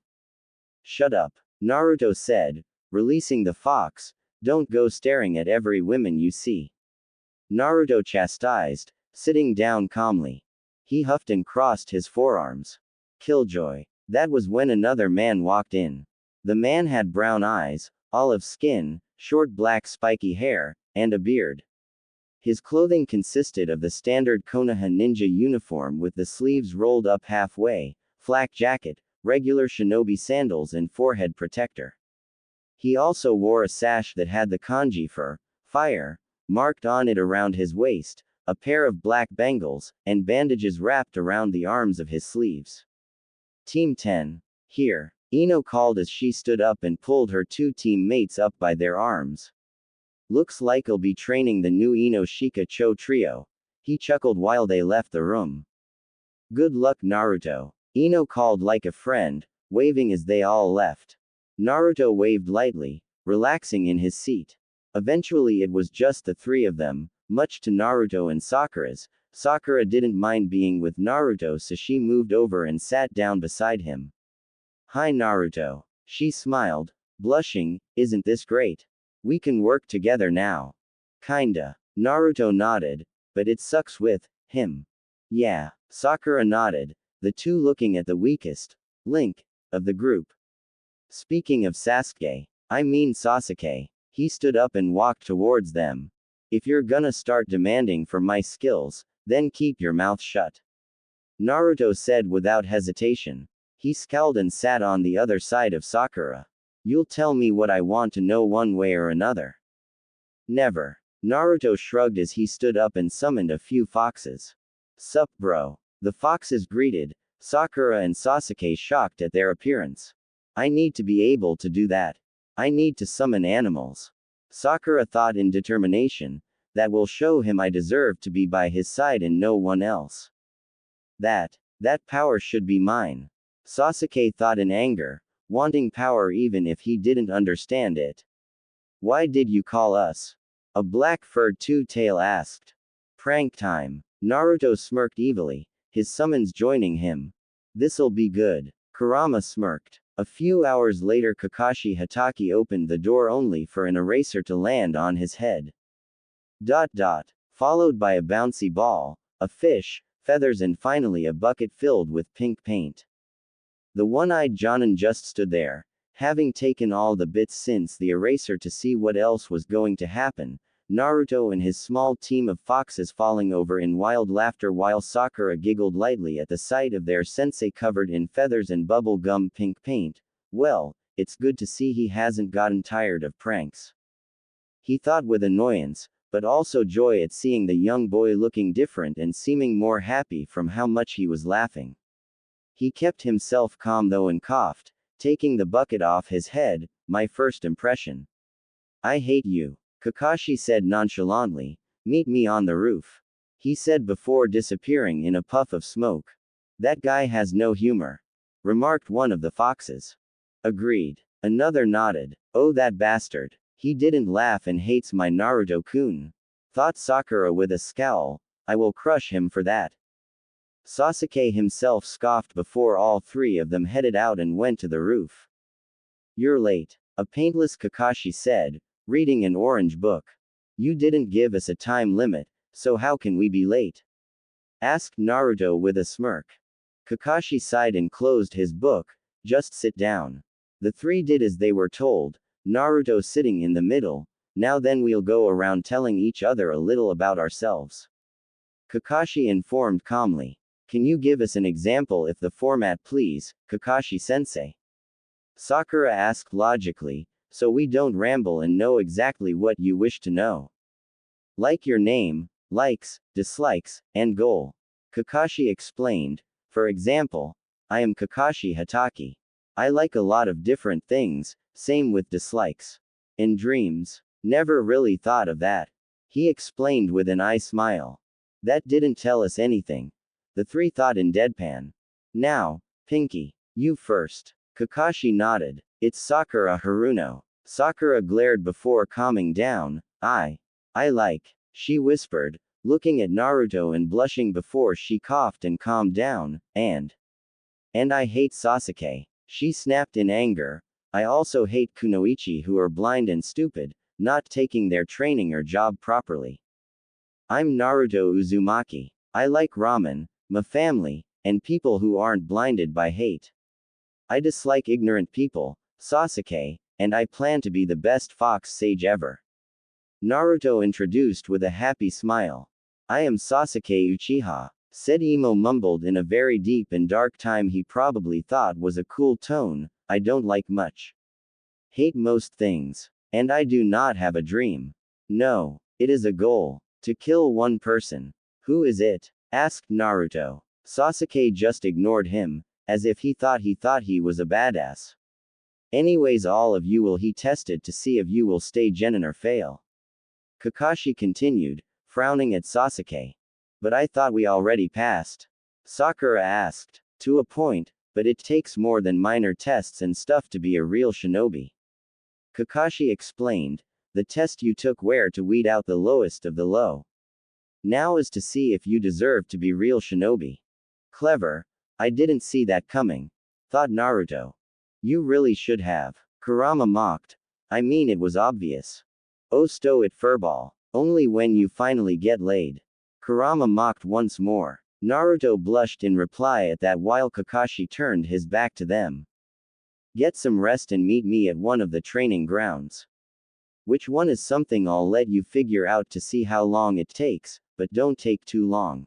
Shut up, Naruto said, releasing the fox. Don't go staring at every woman you see. Naruto chastised, sitting down calmly. He huffed and crossed his forearms. Killjoy. That was when another man walked in. The man had brown eyes, olive skin, short black spiky hair, and a beard. His clothing consisted of the standard Konoha ninja uniform with the sleeves rolled up halfway, flak jacket, regular shinobi sandals and forehead protector. He also wore a sash that had the kanji for fire marked on it around his waist, a pair of black bangles, and bandages wrapped around the arms of his sleeves. Team 10. Here, Ino called as she stood up and pulled her two teammates up by their arms. Looks like I'll be training the new Ino Shika Cho trio. He chuckled while they left the room. Good luck Naruto. Ino called like a friend, waving as they all left. Naruto waved lightly, relaxing in his seat. Eventually it was just the three of them, much to Naruto and Sakura's. Sakura didn't mind being with Naruto, so she moved over and sat down beside him. Hi Naruto. She smiled, blushing, isn't this great? We can work together now. Kinda. Naruto nodded, but it sucks with him. Yeah. Sakura nodded, the two looking at the weakest link of the group. Speaking of Sasuke, I mean Sasuke. He stood up and walked towards them. If you're gonna start demanding for my skills, then keep your mouth shut. Naruto said without hesitation. He scowled and sat on the other side of Sakura. You'll tell me what I want to know one way or another. Never. Naruto shrugged as he stood up and summoned a few foxes. Sup bro. The foxes greeted, Sakura and Sasuke shocked at their appearance. I need to be able to do that. I need to summon animals. Sakura thought in determination, that will show him I deserve to be by his side and no one else. That power should be mine. Sasuke thought in anger, wanting power even if he didn't understand it. Why did you call us? A black-furred two-tail asked. Prank time. Naruto smirked evilly, his summons joining him. This'll be good. Kurama smirked. A few hours later Kakashi Hatake opened the door only for an eraser to land on his head. Followed by a bouncy ball, a fish, feathers and finally a bucket filled with pink paint. The one-eyed Jonin just stood there, having taken all the bits since the eraser to see what else was going to happen, Naruto and his small team of foxes falling over in wild laughter while Sakura giggled lightly at the sight of their sensei covered in feathers and bubble gum pink paint. Well, it's good to see he hasn't gotten tired of pranks. He thought with annoyance, but also joy at seeing the young boy looking different and seeming more happy from how much he was laughing. He kept himself calm though and coughed, taking the bucket off his head. My first impression. I hate you. Kakashi said nonchalantly, meet me on the roof. He said before disappearing in a puff of smoke. That guy has no humor. Remarked one of the foxes. Agreed. Another nodded. Oh that bastard. He didn't laugh and hates my Naruto-kun. Thought Sakura with a scowl, I will crush him for that. Sasuke himself scoffed before all three of them headed out and went to the roof. You're late. A paintless Kakashi said, reading an orange book. You didn't give us a time limit, so how can we be late? Asked Naruto with a smirk. Kakashi sighed and closed his book. Just sit down. The three did as they were told, Naruto sitting in the middle. Now then we'll go around telling each other a little about ourselves. Kakashi informed calmly. Can you give us an example if the format please, Kakashi-sensei? Sakura asked logically, so we don't ramble and know exactly what you wish to know. Like your name, likes, dislikes, and goal. Kakashi explained. For example, I am Kakashi Hatake. I like a lot of different things, same with dislikes. And dreams. Never really thought of that. He explained with an eye smile. That didn't tell us anything. The three thought in deadpan. Now, Pinky, you first. Kakashi nodded. It's Sakura Haruno. Sakura glared before calming down. I like, she whispered, looking at Naruto and blushing before she coughed and calmed down, and I hate Sasuke. She snapped in anger. I also hate Kunoichi who are blind and stupid, not taking their training or job properly. I'm Naruto Uzumaki. I like ramen, my family, and people who aren't blinded by hate. I dislike ignorant people, Sasuke, and I plan to be the best fox sage ever. Naruto introduced with a happy smile. I am Sasuke Uchiha, said Emo mumbled in a very deep and dark time he probably thought was a cool tone. I don't like much. Hate most things. And I do not have a dream. No, it is a goal. To kill one person. Who is it? Asked Naruto. Sasuke just ignored him, as if he thought he was a badass. Anyways all of you will he tested to see if you will stay genin or fail. Kakashi continued, frowning at Sasuke. But I thought we already passed. Sakura asked. To a point, but it takes more than minor tests and stuff to be a real shinobi. Kakashi explained. The test you took where to weed out the lowest of the low. Now is to see if you deserve to be real shinobi. Clever. I didn't see that coming. Thought Naruto. You really should have. Kurama mocked. I mean it was obvious. Oh stow it furball. Only when you finally get laid. Kurama mocked once more. Naruto blushed in reply at that while Kakashi turned his back to them. Get some rest and meet me at one of the training grounds. Which one is something I'll let you figure out to see how long it takes, but don't take too long.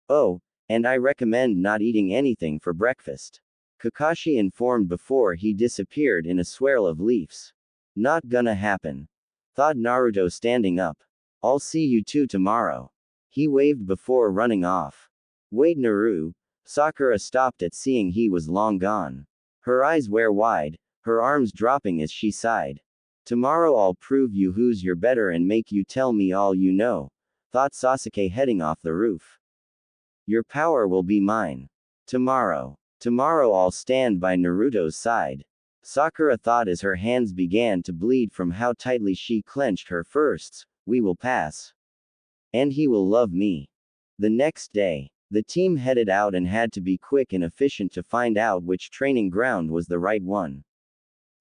Oh, and I recommend not eating anything for breakfast. Kakashi informed before he disappeared in a swirl of leaves. Not gonna happen. Thought Naruto standing up. I'll see you two tomorrow. He waved before running off. Wait Naru. Sakura stopped at seeing he was long gone. Her eyes were wide, her arms dropping as she sighed. Tomorrow I'll prove you who's your better and make you tell me all you know, thought Sasuke heading off the roof. Your power will be mine. Tomorrow I'll stand by Naruto's side. Sakura thought as her hands began to bleed from how tightly she clenched her fists. We will pass. And he will love me. The next day, the team headed out and had to be quick and efficient to find out which training ground was the right one.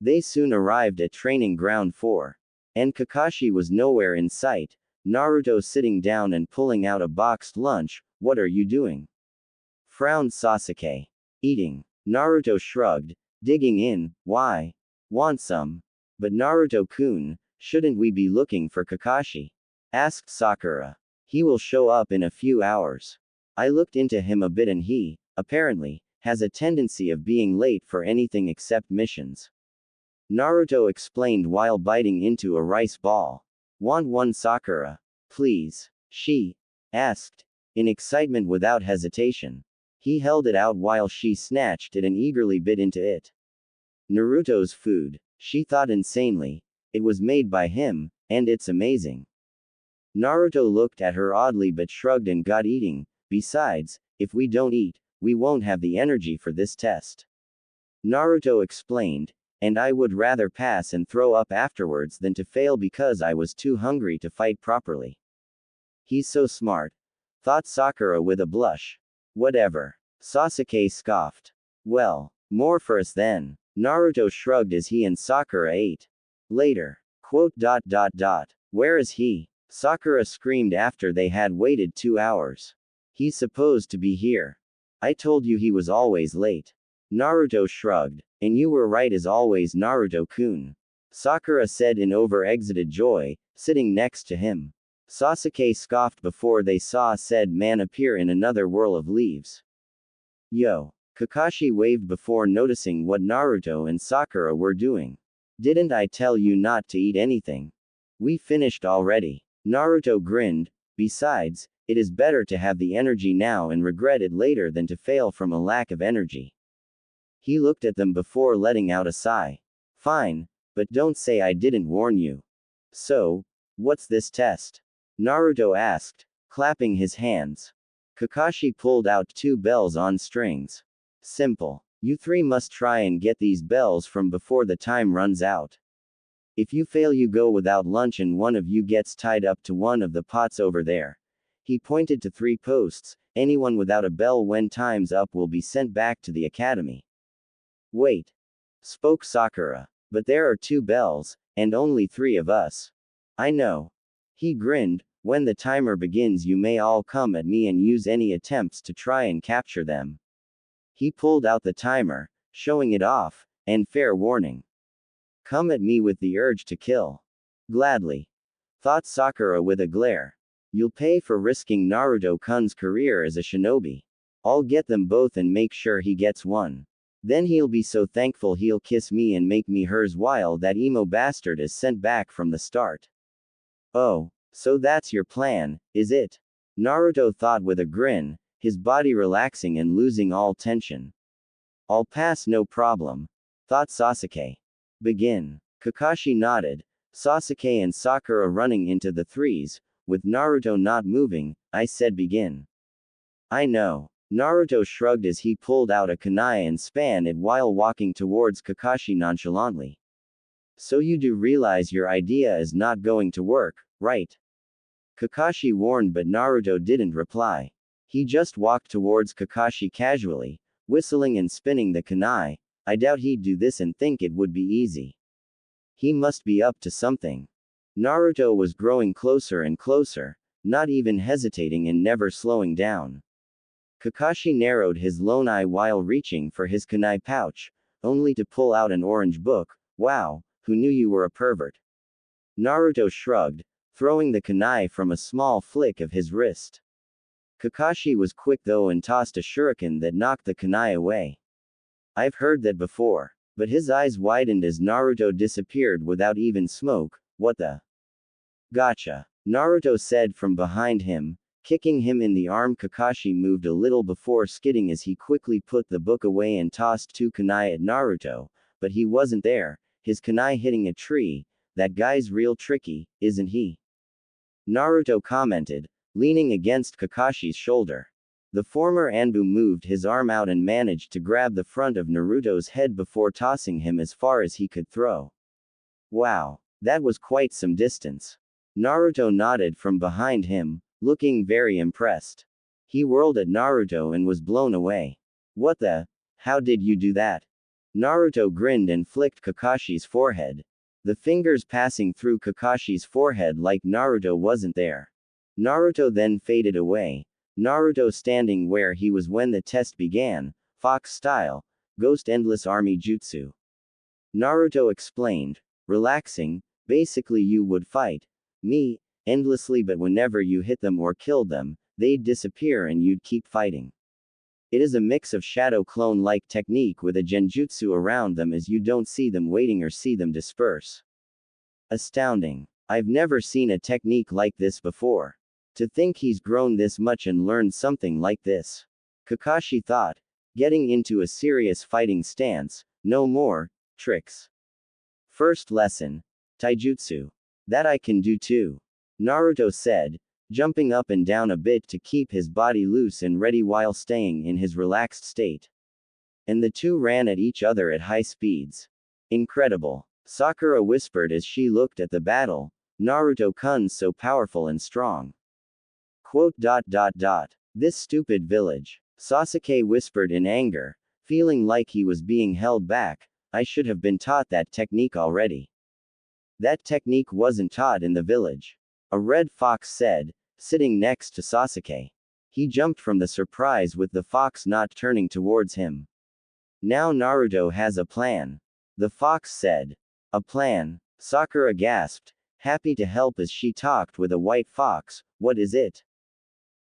They soon arrived at training ground 4. And Kakashi was nowhere in sight, Naruto sitting down and pulling out a boxed lunch. What are you doing? Frowned Sasuke. Eating. Naruto shrugged, digging in. Why? Want some? But Naruto-kun, shouldn't we be looking for Kakashi? Asked Sakura. He will show up in a few hours. I looked into him a bit and he, apparently, has a tendency of being late for anything except missions. Naruto explained while biting into a rice ball. Want one Sakura? Please? She asked, in excitement without hesitation. He held it out while she snatched it and eagerly bit into it. Naruto's food, she thought insanely. It was made by him, and it's amazing. Naruto looked at her oddly but shrugged and got eating. Besides, if we don't eat, we won't have the energy for this test. Naruto explained, and I would rather pass and throw up afterwards than to fail because I was too hungry to fight properly. He's so smart, thought Sakura with a blush. Whatever. Sasuke scoffed. Well, more for us then. Naruto shrugged as he and Sakura ate. Later. Where is he? Sakura screamed after they had waited 2 hours. He's supposed to be here. I told you he was always late. Naruto shrugged. And you were right as always Naruto-kun. Sakura said in over-exited joy, sitting next to him. Sasuke scoffed before they saw said man appear in another whirl of leaves. Yo. Kakashi waved before noticing what Naruto and Sakura were doing. Didn't I tell you not to eat anything? We finished already. Naruto grinned. Besides, it is better to have the energy now and regret it later than to fail from a lack of energy. He looked at them before letting out a sigh. Fine, but don't say I didn't warn you. So, what's this test? Naruto asked, clapping his hands. Kakashi pulled out 2 bells on strings. Simple. You 3 must try and get these bells from before the time runs out. If you fail you go without lunch and one of you gets tied up to one of the pots over there. He pointed to 3 posts. Anyone without a bell when time's up will be sent back to the academy. Wait. Spoke Sakura. But there are 2 bells, and only 3 of us. I know. He grinned. When the timer begins you may all come at me and use any attempts to try and capture them. He pulled out the timer, showing it off, and fair warning. Come at me with the urge to kill. Gladly. Thought Sakura with a glare. You'll pay for risking Naruto-kun's career as a shinobi. I'll get them both and make sure he gets one. Then he'll be so thankful he'll kiss me and make me hers while that emo bastard is sent back from the start. Oh, so that's your plan, is it? Naruto thought with a grin, his body relaxing and losing all tension. I'll pass no problem. Thought Sasuke. Begin. Kakashi nodded. Sasuke and Sakura running into the 3s, with Naruto not moving. I said begin. I know. Naruto shrugged as he pulled out a kunai and span it while walking towards Kakashi nonchalantly. So you do realize your idea is not going to work, right? Kakashi warned but Naruto didn't reply. He just walked towards Kakashi casually, whistling and spinning the kunai. I doubt he'd do this and think it would be easy. He must be up to something. Naruto was growing closer and closer, not even hesitating and never slowing down. Kakashi narrowed his lone eye while reaching for his kunai pouch, only to pull out an orange book. Wow, who knew you were a pervert? Naruto shrugged, throwing the kunai from a small flick of his wrist. Kakashi was quick though and tossed a shuriken that knocked the kunai away. I've heard that before. But his eyes widened as Naruto disappeared without even smoke. What the? Gotcha. Naruto said from behind him, kicking him in the arm. Kakashi moved a little before skidding as he quickly put the book away and tossed two kunai at Naruto, but he wasn't there, his kunai hitting a tree. That guy's real tricky, isn't he? Naruto commented, leaning against Kakashi's shoulder. The former Anbu moved his arm out and managed to grab the front of Naruto's head before tossing him as far as he could throw. Wow, that was quite some distance. Naruto nodded from behind him, looking very impressed. He whirled at Naruto and was blown away. What the? How did you do that? Naruto grinned and flicked Kakashi's forehead. The fingers passing through Kakashi's forehead like Naruto wasn't there. Naruto then faded away. Naruto standing where he was when the test began, Fox style, Ghost Endless Army Jutsu. Naruto explained, relaxing, basically you would fight me endlessly, but whenever you hit them or killed them, they'd disappear and you'd keep fighting. It is a mix of shadow clone-like technique with a genjutsu around them as you don't see them waiting or see them disperse. Astounding. I've never seen a technique like this before. To think he's grown this much and learned something like this. Kakashi thought, getting into a serious fighting stance. No more tricks. First lesson. Taijutsu. That I can do too. Naruto said, jumping up and down a bit to keep his body loose and ready while staying in his relaxed state. And the two ran at each other at high speeds. Incredible. Sakura whispered as she looked at the battle. Naruto-kun's so powerful and strong. Quote. This stupid village. Sasuke whispered in anger, feeling like he was being held back. I should have been taught that technique already. That technique wasn't taught in the village. A red fox said, sitting next to Sasuke. He jumped from the surprise with the fox not turning towards him. Now Naruto has a plan. The fox said. A plan? Sakura gasped, happy to help as she talked with a white fox. What is it?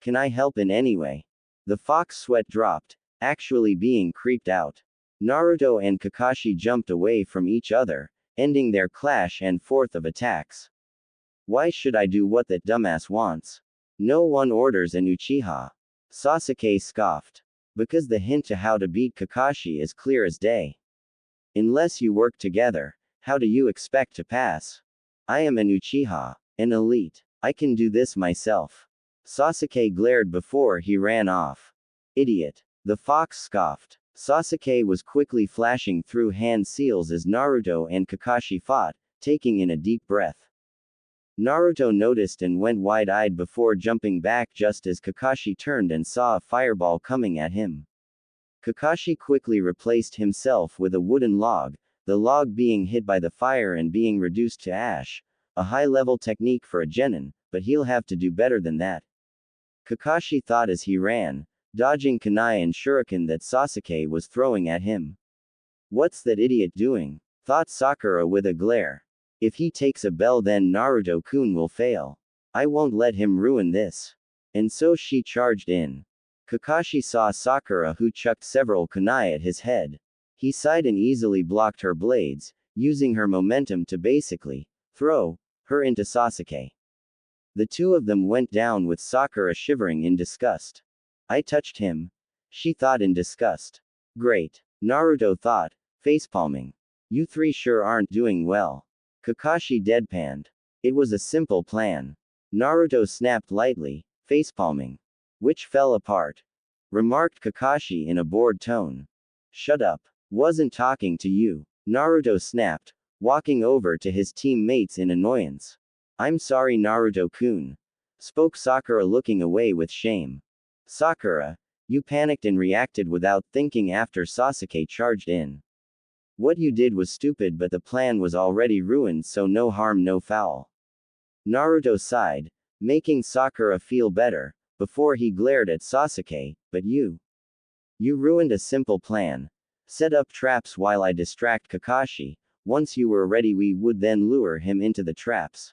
Can I help in any way? The fox sweat dropped, actually being creeped out. Naruto and Kakashi jumped away from each other, ending their clash and forth of attacks. Why should I do what that dumbass wants? No one orders an Uchiha. Sasuke scoffed. Because the hint to how to beat Kakashi is clear as day. Unless you work together, how do you expect to pass? I am an Uchiha, an elite. I can do this myself. Sasuke glared before he ran off. Idiot. The fox scoffed. Sasuke was quickly flashing through hand seals as Naruto and Kakashi fought, taking in a deep breath. Naruto noticed and went wide-eyed before jumping back just as Kakashi turned and saw a fireball coming at him. Kakashi quickly replaced himself with a wooden log, the log being hit by the fire and being reduced to ash, a high-level technique for a genin, but he'll have to do better than that. Kakashi thought as he ran, dodging kunai and shuriken that Sasuke was throwing at him. What's that idiot doing? Thought Sakura with a glare. If he takes a bell then Naruto-kun will fail. I won't let him ruin this. And so she charged in. Kakashi saw Sakura who chucked several kunai at his head. He sighed and easily blocked her blades, using her momentum to basically throw her into Sasuke. The two of them went down with Sakura shivering in disgust. I touched him. She thought in disgust. Great. Naruto thought, facepalming. You three sure aren't doing well. Kakashi deadpanned. It was a simple plan. Naruto snapped lightly, facepalming. Which fell apart. Remarked Kakashi in a bored tone. Shut up. Wasn't talking to you. Naruto snapped, walking over to his teammates in annoyance. I'm sorry Naruto-kun. Spoke Sakura looking away with shame. Sakura, you panicked and reacted without thinking after Sasuke charged in. What you did was stupid but the plan was already ruined so no harm no foul. Naruto sighed, making Sakura feel better, before he glared at Sasuke, but you. You ruined a simple plan. Set up traps while I distract Kakashi. Once you were ready, we would then lure him into the traps.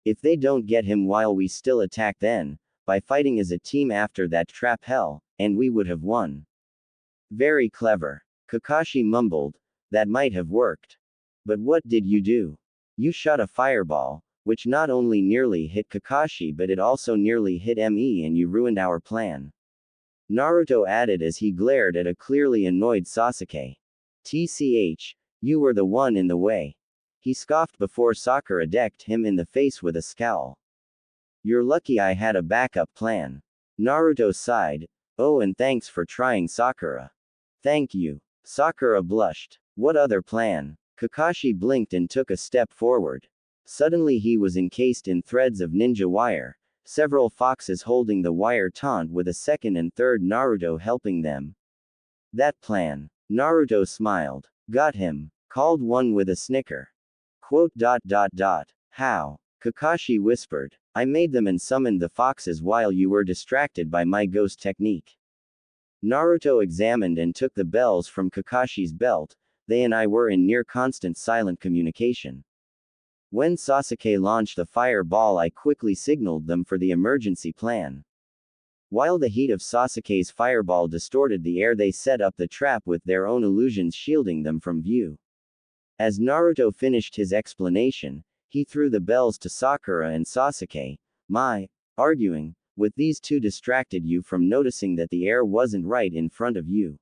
If they don't get him while we still attack, then, by fighting as a team after that trap hell, and we would have won. Very clever. Kakashi mumbled. That might have worked. But what did you do? You shot a fireball, which not only nearly hit Kakashi but it also nearly hit me, and you ruined our plan. Naruto added as he glared at a clearly annoyed Sasuke. TCH, you were the one in the way. He scoffed before Sakura decked him in the face with a scowl. You're lucky I had a backup plan. Naruto sighed. Oh, and thanks for trying, Sakura. Thank you. Sakura blushed. What other plan? Kakashi blinked and took a step forward. Suddenly he was encased in threads of ninja wire, several foxes holding the wire taunt with a second and third Naruto helping them. That plan. Naruto smiled. Got him. Called one with a snicker. Quote. How? Kakashi whispered. I made them and summoned the foxes while you were distracted by my ghost technique. Naruto examined and took the bells from Kakashi's belt. They and I were in near constant silent communication. When Sasuke launched the fireball, I quickly signaled them for the emergency plan. While the heat of Sasuke's fireball distorted the air, they set up the trap with their own illusions shielding them from view. As Naruto finished his explanation, he threw the bells to Sakura and Sasuke. Arguing with these two distracted you from noticing that the air wasn't right in front of you.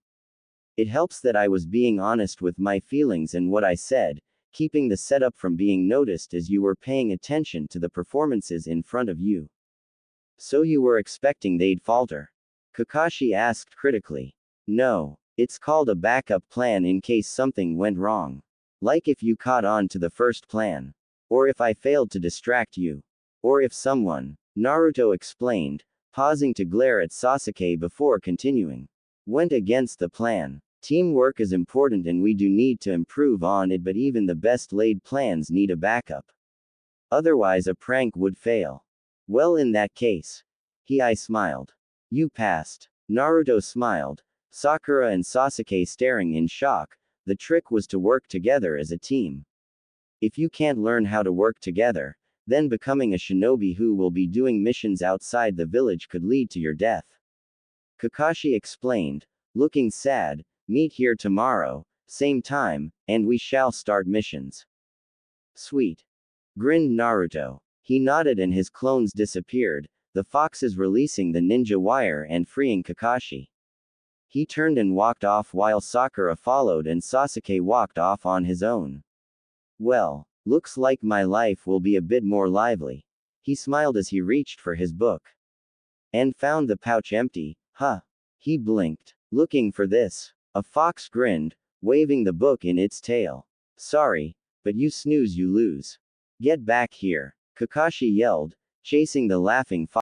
It helps that I was being honest with my feelings and what I said, keeping the setup from being noticed as you were paying attention to the performances in front of you. So you were expecting they'd falter? Kakashi asked critically. No, it's called a backup plan in case something went wrong. Like if you caught on to the first plan. Or if I failed to distract you. Or if someone, Naruto explained, pausing to glare at Sasuke before continuing, went against the plan. Teamwork is important and we do need to improve on it, but even the best laid plans need a backup. Otherwise a prank would fail. Well, in that case. I smiled. You passed. Naruto smiled. Sakura and Sasuke staring in shock. The trick was to work together as a team. If you can't learn how to work together, then becoming a shinobi who will be doing missions outside the village could lead to your death. Kakashi explained, looking sad. Meet here tomorrow, same time, and we shall start missions. Sweet. Grinned Naruto. He nodded and his clones disappeared, the foxes releasing the ninja wire and freeing Kakashi. He turned and walked off while Sakura followed and Sasuke walked off on his own. Well, looks like my life will be a bit more lively. He smiled as he reached for his book. And found the pouch empty. Huh. He blinked. Looking for this. A fox grinned, waving the book in its tail. Sorry, but you snooze you lose. Get back here. Kakashi yelled, chasing the laughing fox.